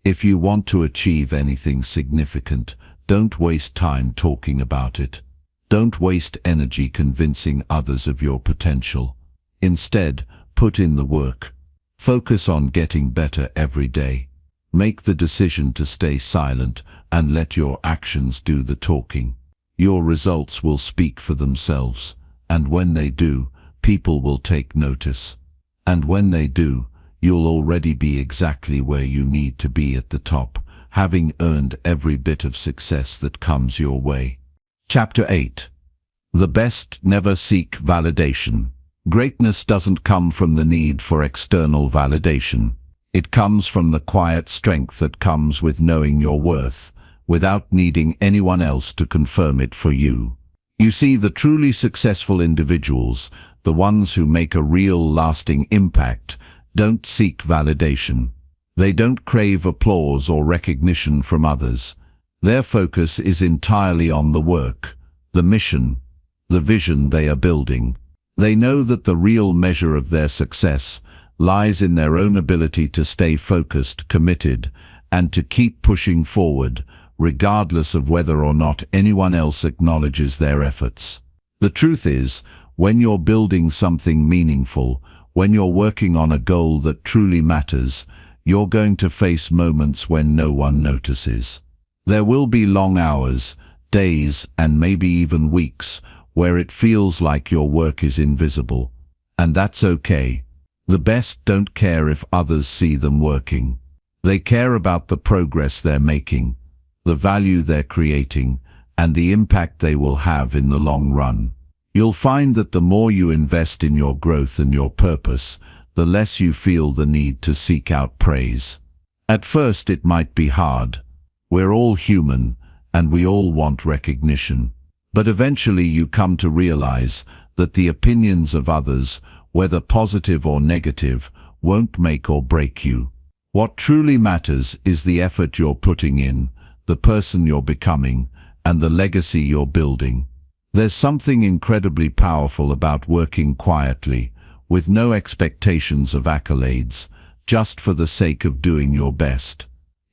If you want to achieve anything significant, don't waste time talking about it. Don't waste energy convincing others of your potential. Instead, put in the work. Focus on getting better every day. Make the decision to stay silent and let your actions do the talking. Your results will speak for themselves, and when they do, people will take notice. And when they do, you'll already be exactly where you need to be at the top, having earned every bit of success that comes your way. Chapter 8. The best never seek validation. Greatness doesn't come from the need for external validation. It comes from the quiet strength that comes with knowing your worth, without needing anyone else to confirm it for you. You see, the truly successful individuals, the ones who make a real lasting impact, don't seek validation. They don't crave applause or recognition from others. Their focus is entirely on the work, the mission, the vision they are building. They know that the real measure of their success lies in their own ability to stay focused, committed, and to keep pushing forward, regardless of whether or not anyone else acknowledges their efforts. The truth is, when you're building something meaningful, when you're working on a goal that truly matters, you're going to face moments when no one notices. There will be long hours, days, and maybe even weeks, where it feels like your work is invisible. And that's okay. The best don't care if others see them working. They care about the progress they're making, the value they're creating, and the impact they will have in the long run. You'll find that the more you invest in your growth and your purpose, the less you feel the need to seek out praise. At first it might be hard. We're all human, and we all want recognition. But eventually you come to realize that the opinions of others, whether positive or negative, won't make or break you. What truly matters is the effort you're putting in, the person you're becoming, and the legacy you're building. There's something incredibly powerful about working quietly, with no expectations of accolades, just for the sake of doing your best.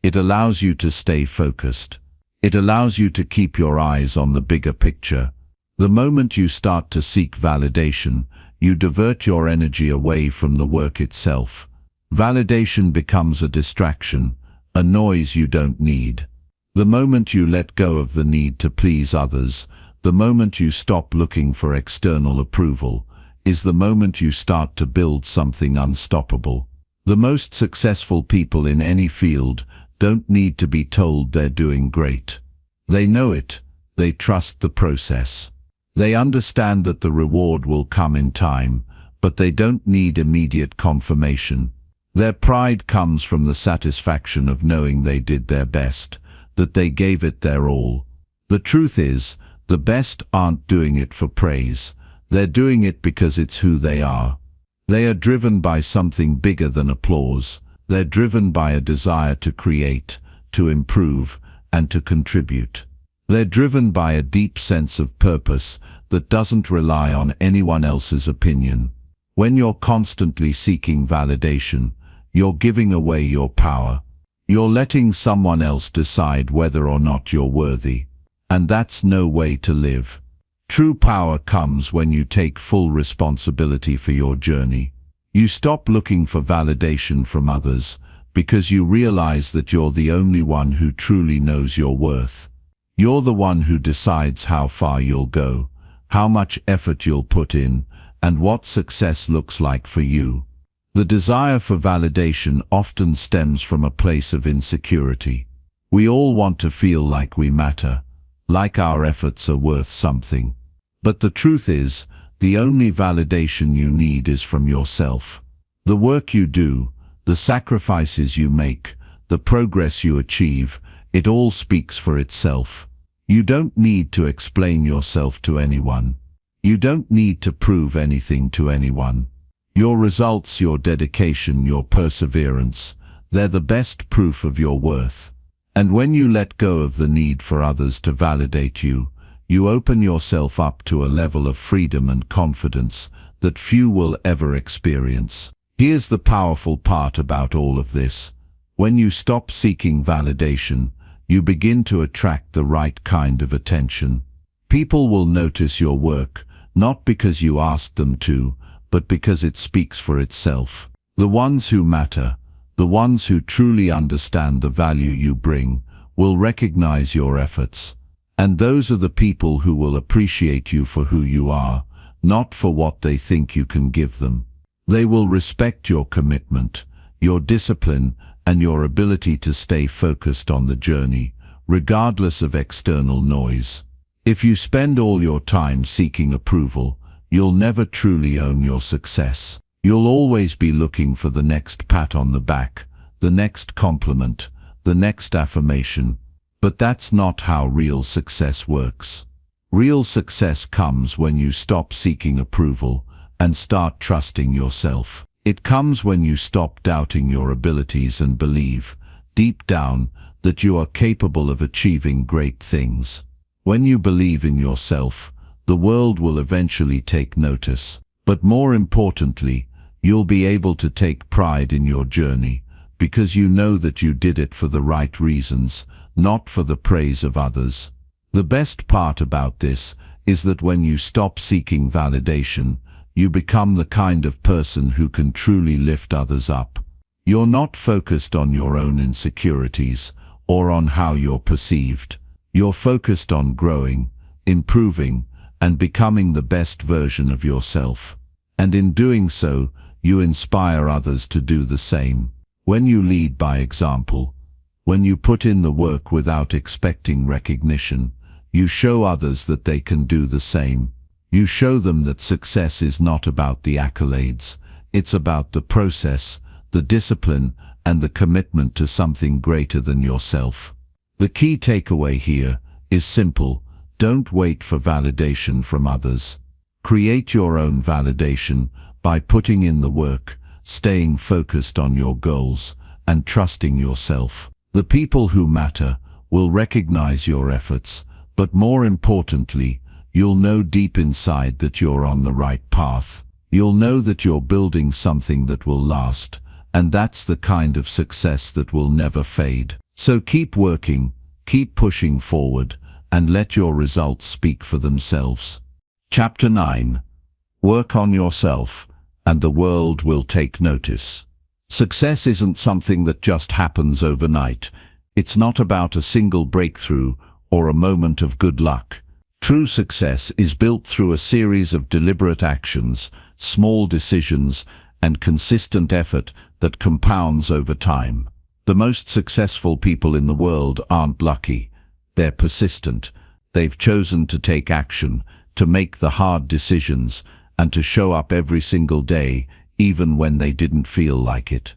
It allows you to stay focused. It allows you to keep your eyes on the bigger picture. The moment you start to seek validation, you divert your energy away from the work itself. Validation becomes a distraction, a noise you don't need. The moment you let go of the need to please others, the moment you stop looking for external approval, is the moment you start to build something unstoppable. The most successful people in any field don't need to be told they're doing great. They know it. They trust the process. They understand that the reward will come in time, but they don't need immediate confirmation. Their pride comes from the satisfaction of knowing they did their best, that they gave it their all. The truth is, the best aren't doing it for praise. They're doing it because it's who they are. They are driven by something bigger than applause. They're driven by a desire to create, to improve, and to contribute. They're driven by a deep sense of purpose that doesn't rely on anyone else's opinion. When you're constantly seeking validation, you're giving away your power. You're letting someone else decide whether or not you're worthy. And that's no way to live. True power comes when you take full responsibility for your journey. You stop looking for validation from others because you realize that you're the only one who truly knows your worth. You're the one who decides how far you'll go, how much effort you'll put in, and what success looks like for you. The desire for validation often stems from a place of insecurity. We all want to feel like we matter, like our efforts are worth something. But the truth is, the only validation you need is from yourself. The work you do, the sacrifices you make, the progress you achieve, it all speaks for itself. You don't need to explain yourself to anyone. You don't need to prove anything to anyone. Your results, your dedication, your perseverance, they're the best proof of your worth. And when you let go of the need for others to validate you, you open yourself up to a level of freedom and confidence that few will ever experience. Here's the powerful part about all of this. When you stop seeking validation, you begin to attract the right kind of attention. People will notice your work, not because you asked them to, but because it speaks for itself. The ones who matter, the ones who truly understand the value you bring, will recognize your efforts. And those are the people who will appreciate you for who you are, not for what they think you can give them. They will respect your commitment, your discipline, and your ability to stay focused on the journey, regardless of external noise. If you spend all your time seeking approval, you'll never truly own your success. You'll always be looking for the next pat on the back, the next compliment, the next affirmation. But that's not how real success works. Real success comes when you stop seeking approval and start trusting yourself. It comes when you stop doubting your abilities and believe, deep down, that you are capable of achieving great things. When you believe in yourself, the world will eventually take notice. But more importantly, you'll be able to take pride in your journey, because you know that you did it for the right reasons, not for the praise of others. The best part about this is that when you stop seeking validation, you become the kind of person who can truly lift others up. You're not focused on your own insecurities or on how you're perceived. You're focused on growing, improving, and becoming the best version of yourself. And in doing so, you inspire others to do the same. When you lead by example, when you put in the work without expecting recognition, you show others that they can do the same. You show them that success is not about the accolades, it's about the process, the discipline, and the commitment to something greater than yourself. The key takeaway here is simple: don't wait for validation from others. Create your own validation by putting in the work, staying focused on your goals, and trusting yourself. The people who matter will recognize your efforts, but more importantly, you'll know deep inside that you're on the right path. You'll know that you're building something that will last, and that's the kind of success that will never fade. So keep working, keep pushing forward, and let your results speak for themselves. Chapter 9. Work on yourself, and the world will take notice. Success isn't something that just happens overnight. It's not about a single breakthrough or a moment of good luck. True success is built through a series of deliberate actions, small decisions, and consistent effort that compounds over time. The most successful people in the world aren't lucky. They're persistent. They've chosen to take action, to make the hard decisions, and to show up every single day, even when they didn't feel like it.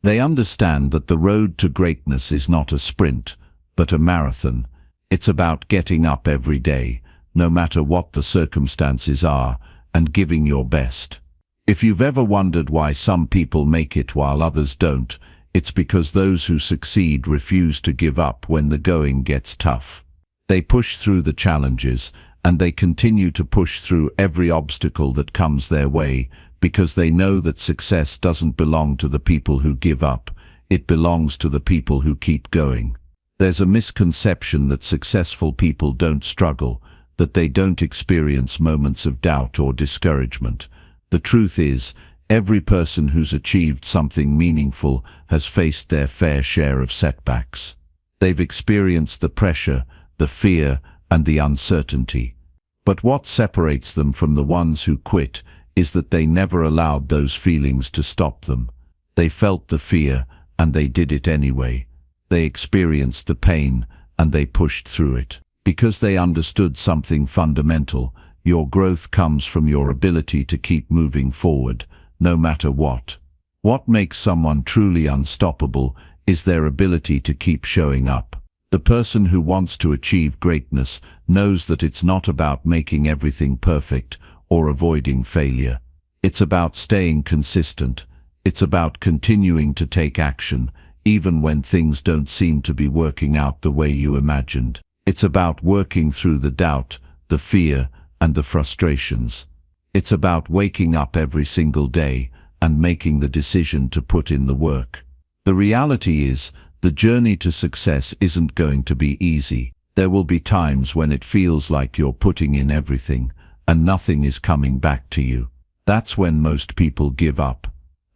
They understand that the road to greatness is not a sprint, but a marathon. It's about getting up every day, no matter what the circumstances are, and giving your best. If you've ever wondered why some people make it while others don't, it's because those who succeed refuse to give up when the going gets tough. They push through the challenges, and they continue to push through every obstacle that comes their way, because they know that success doesn't belong to the people who give up, it belongs to the people who keep going. There's a misconception that successful people don't struggle, that they don't experience moments of doubt or discouragement. The truth is, every person who's achieved something meaningful has faced their fair share of setbacks. They've experienced the pressure, the fear, and the uncertainty. But what separates them from the ones who quit is that they never allowed those feelings to stop them. They felt the fear, and they did it anyway. They experienced the pain, and they pushed through it. Because they understood something fundamental: your growth comes from your ability to keep moving forward, no matter what. What makes someone truly unstoppable is their ability to keep showing up. The person who wants to achieve greatness knows that it's not about making everything perfect or avoiding failure. It's about staying consistent. It's about continuing to take action, even when things don't seem to be working out the way you imagined. It's about working through the doubt, the fear, and the frustrations. It's about waking up every single day and making the decision to put in the work. The reality is, the journey to success isn't going to be easy. There will be times when it feels like you're putting in everything, and nothing is coming back to you. That's when most people give up.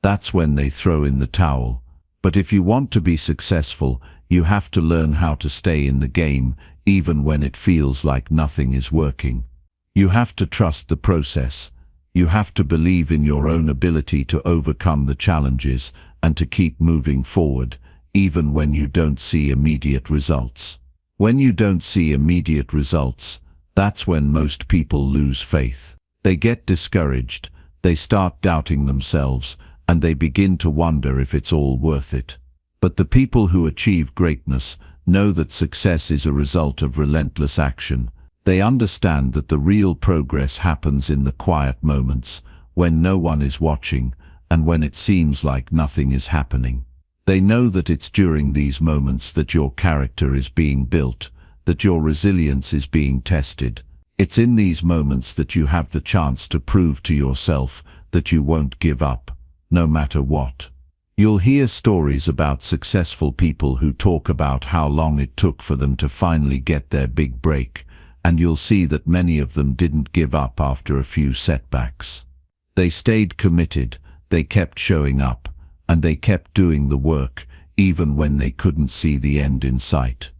That's when they throw in the towel. But if you want to be successful, you have to learn how to stay in the game, even when it feels like nothing is working. You have to trust the process. You have to believe in your own ability to overcome the challenges and to keep moving forward, even when you don't see immediate results. When you don't see immediate results, that's when most people lose faith. They get discouraged, they start doubting themselves, and they begin to wonder if it's all worth it. But the people who achieve greatness know that success is a result of relentless action. They understand that the real progress happens in the quiet moments, when no one is watching, and when it seems like nothing is happening. They know that it's during these moments that your character is being built, that your resilience is being tested. It's in these moments that you have the chance to prove to yourself that you won't give up, no matter what. You'll hear stories about successful people who talk about how long it took for them to finally get their big break, and you'll see that many of them didn't give up after a few setbacks. They stayed committed, they kept showing up, and they kept doing the work, even when they couldn't see the end in sight.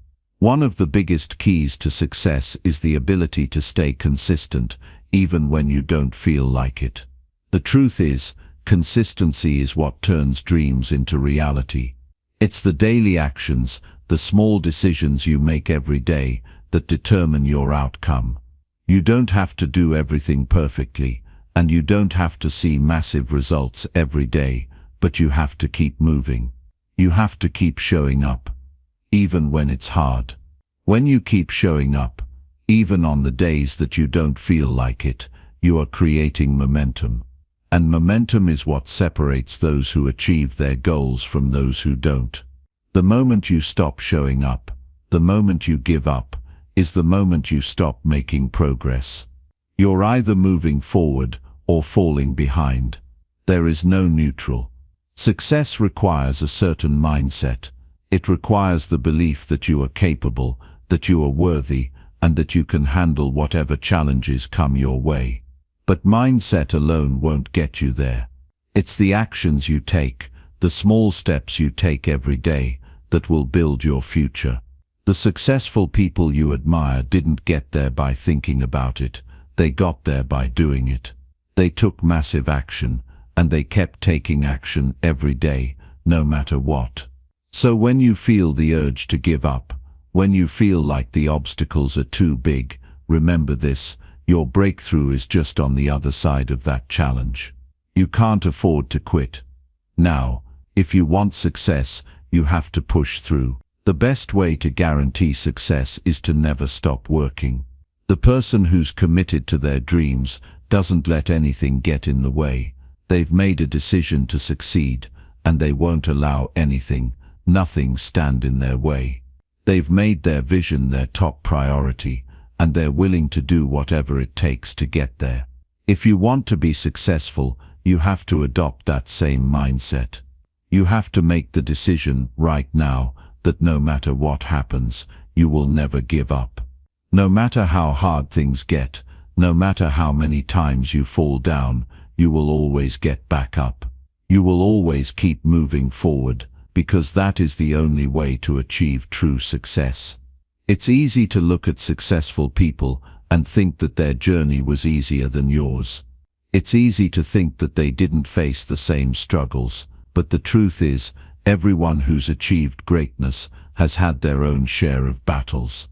One of the biggest keys to success is the ability to stay consistent, even when you don't feel like it. The truth is, consistency is what turns dreams into reality. It's the daily actions, the small decisions you make every day, that determine your outcome. You don't have to do everything perfectly, and you don't have to see massive results every day, but you have to keep moving. You have to keep showing up, even when it's hard. When you keep showing up, even on the days that you don't feel like it, you are creating momentum. And momentum is what separates those who achieve their goals from those who don't. The moment you stop showing up, the moment you give up, is the moment you stop making progress. You're either moving forward or falling behind. There is no neutral. Success requires a certain mindset. It requires the belief that you are capable, that you are worthy, and that you can handle whatever challenges come your way. But mindset alone won't get you there. It's the actions you take, the small steps you take every day, that will build your future. The successful people you admire didn't get there by thinking about it. They got there by doing it. They took massive action, and they kept taking action every day, no matter what. So when you feel the urge to give up, when you feel like the obstacles are too big, remember this: your breakthrough is just on the other side of that challenge. You can't afford to quit. Now, if you want success, you have to push through. The best way to guarantee success is to never stop working. The person who's committed to their dreams doesn't let anything get in the way. They've made a decision to succeed, and they won't allow anything, nothing stand in their way. They've made their vision their top priority, and they're willing to do whatever it takes to get there. If you want to be successful, you have to adopt that same mindset. You have to make the decision right now that no matter what happens, you will never give up. No matter how hard things get, no matter how many times you fall down, you will always get back up. You will always keep moving forward, because that is the only way to achieve true success. It's easy to look at successful people and think that their journey was easier than yours. It's easy to think that they didn't face the same struggles, but the truth is, everyone who's achieved greatness has had their own share of battles.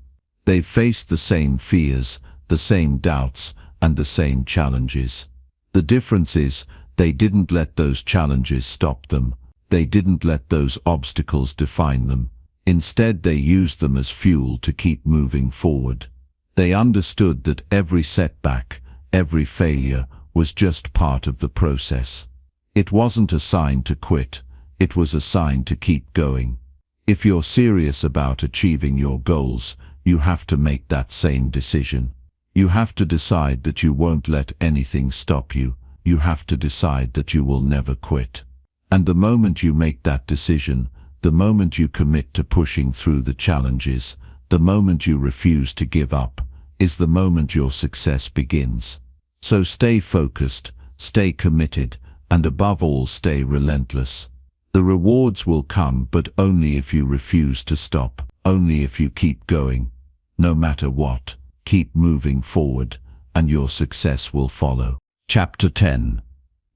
They've faced the same fears, the same doubts, and the same challenges. The difference is, they didn't let those challenges stop them. They didn't let those obstacles define them. Instead, they used them as fuel to keep moving forward. They understood that every setback, every failure, was just part of the process. It wasn't a sign to quit. It was a sign to keep going. If you're serious about achieving your goals, you have to make that same decision. You have to decide that you won't let anything stop you. You have to decide that you will never quit. And the moment you make that decision, the moment you commit to pushing through the challenges, the moment you refuse to give up, is the moment your success begins. So stay focused, stay committed, and above all, stay relentless. The rewards will come, but only if you refuse to stop, only if you keep going. No matter what, keep moving forward, and your success will follow. Chapter 10.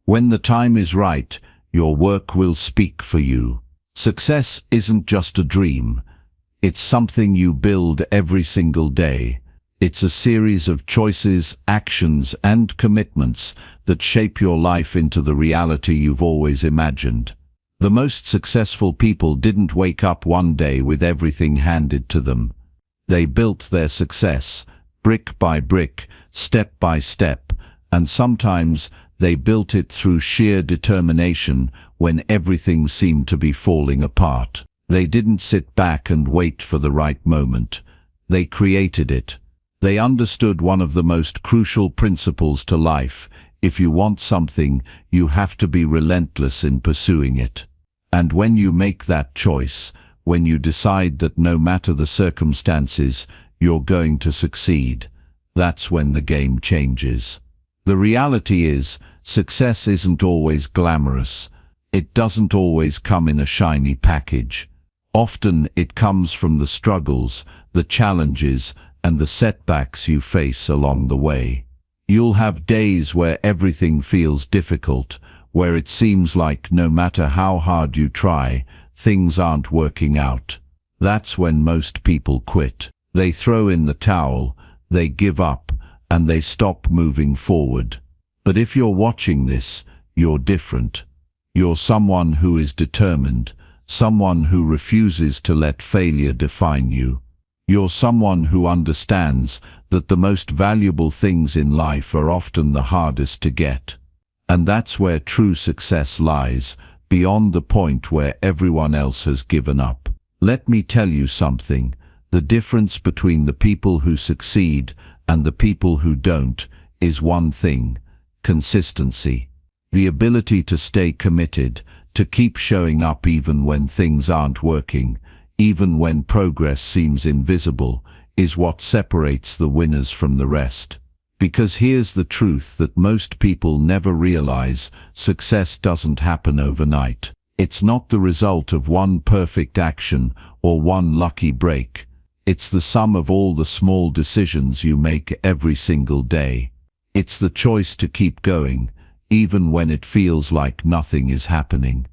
When the time is right, your work will speak for you. Success isn't just a dream. It's something you build every single day. It's a series of choices, actions, and commitments that shape your life into the reality you've always imagined. The most successful people didn't wake up one day with everything handed to them. They built their success, brick by brick, step by step, and sometimes they built it through sheer determination when everything seemed to be falling apart. They didn't sit back and wait for the right moment. They created it. They understood one of the most crucial principles to life: if you want something, you have to be relentless in pursuing it. And when you make that choice, when you decide that no matter the circumstances, you're going to succeed, that's when the game changes. The reality is, success isn't always glamorous. It doesn't always come in a shiny package. Often it comes from the struggles, the challenges, and the setbacks you face along the way. You'll have days where everything feels difficult, where it seems like no matter how hard you try, things aren't working out. That's when most people quit. They throw in the towel, they give up, and they stop moving forward. But if you're watching this, you're different. You're someone who is determined, someone who refuses to let failure define you. You're someone who understands that the most valuable things in life are often the hardest to get. And that's where true success lies, beyond the point where everyone else has given up. Let me tell you something. The difference between the people who succeed and the people who don't is one thing: consistency. The ability to stay committed, to keep showing up even when things aren't working, even when progress seems invisible, is what separates the winners from the rest. Because here's the truth that most people never realize: success doesn't happen overnight. It's not the result of one perfect action or one lucky break. It's the sum of all the small decisions you make every single day. It's the choice to keep going, even when it feels like nothing is happening.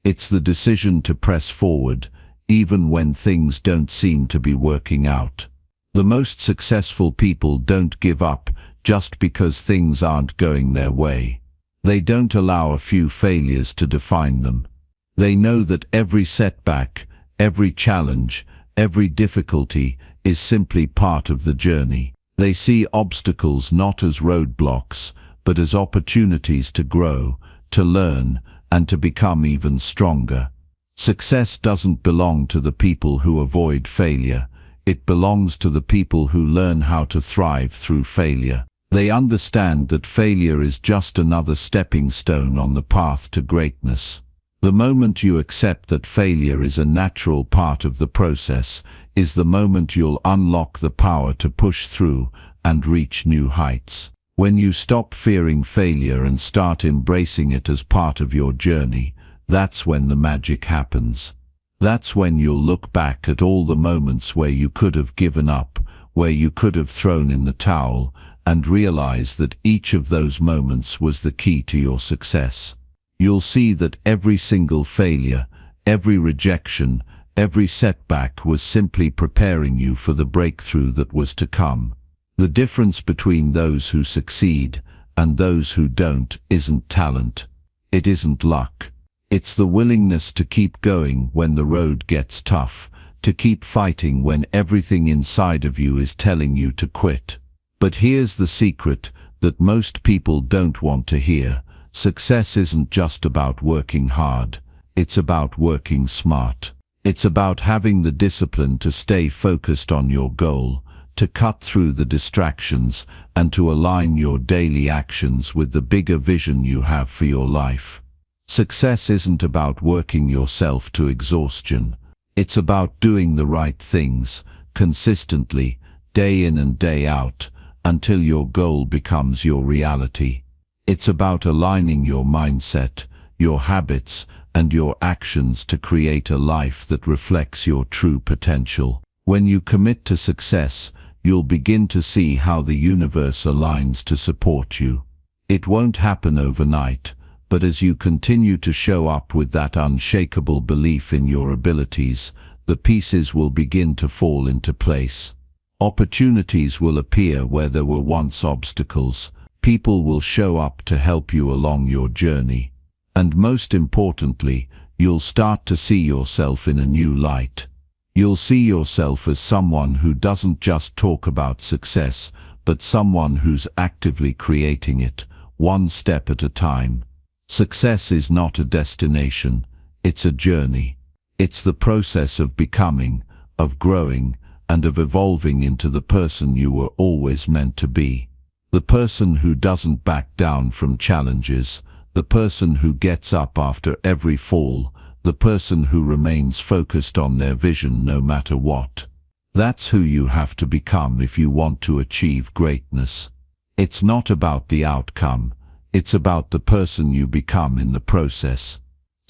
It's the decision to press forward, even when things don't seem to be working out. The most successful people don't give up just because things aren't going their way. They don't allow a few failures to define them. They know that every setback, every challenge, every difficulty is simply part of the journey. They see obstacles not as roadblocks, but as opportunities to grow, to learn, and to become even stronger. Success doesn't belong to the people who avoid failure. It belongs to the people who learn how to thrive through failure. They understand that failure is just another stepping stone on the path to greatness. The moment you accept that failure is a natural part of the process is the moment you'll unlock the power to push through and reach new heights. When you stop fearing failure and start embracing it as part of your journey, that's when the magic happens. That's when you'll look back at all the moments where you could have given up, where you could have thrown in the towel, and realize that each of those moments was the key to your success. You'll see that every single failure, every rejection, every setback was simply preparing you for the breakthrough that was to come. The difference between those who succeed and those who don't isn't talent. It isn't luck. It's the willingness to keep going when the road gets tough, to keep fighting when everything inside of you is telling you to quit. But here's the secret that most people don't want to hear. Success isn't just about working hard. It's about working smart. It's about having the discipline to stay focused on your goal, to cut through the distractions, and to align your daily actions with the bigger vision you have for your life. Success isn't about working yourself to exhaustion. It's about doing the right things, consistently, day in and day out, until your goal becomes your reality. It's about aligning your mindset, your habits, and your actions to create a life that reflects your true potential. When you commit to success, you'll begin to see how the universe aligns to support you. It won't happen overnight, but as you continue to show up with that unshakable belief in your abilities, the pieces will begin to fall into place. Opportunities will appear where there were once obstacles. People will show up to help you along your journey. And most importantly, you'll start to see yourself in a new light. You'll see yourself as someone who doesn't just talk about success, but someone who's actively creating it, one step at a time. Success is not a destination, it's a journey. It's the process of becoming, of growing, and of evolving into the person you were always meant to be. The person who doesn't back down from challenges, the person who gets up after every fall, the person who remains focused on their vision no matter what. That's who you have to become if you want to achieve greatness. It's not about the outcome, it's about the person you become in the process.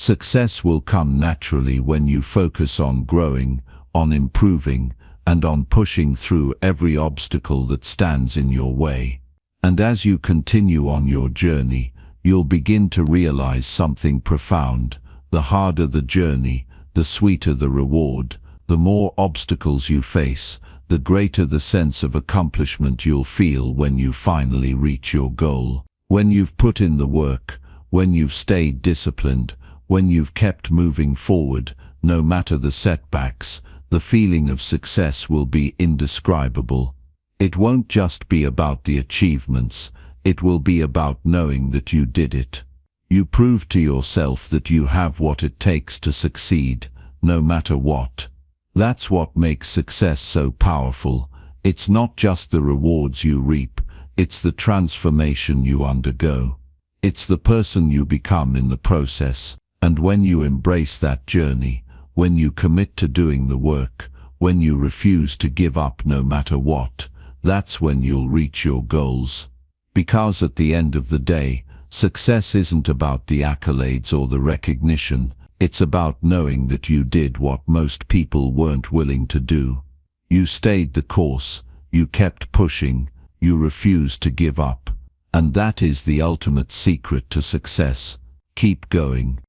Success will come naturally when you focus on growing, on improving, and on pushing through every obstacle that stands in your way. And as you continue on your journey, you'll begin to realize something profound. The harder the journey, the sweeter the reward. The more obstacles you face, the greater the sense of accomplishment you'll feel when you finally reach your goal. When you've put in the work, when you've stayed disciplined, when you've kept moving forward, no matter the setbacks, the feeling of success will be indescribable. It won't just be about the achievements, it will be about knowing that you did it. You proved to yourself that you have what it takes to succeed, no matter what. That's what makes success so powerful. It's not just the rewards you reap, it's the transformation you undergo. It's the person you become in the process. And when you embrace that journey, when you commit to doing the work, when you refuse to give up no matter what, that's when you'll reach your goals. Because at the end of the day, success isn't about the accolades or the recognition, it's about knowing that you did what most people weren't willing to do. You stayed the course, you kept pushing, you refused to give up. And that is the ultimate secret to success. Keep going.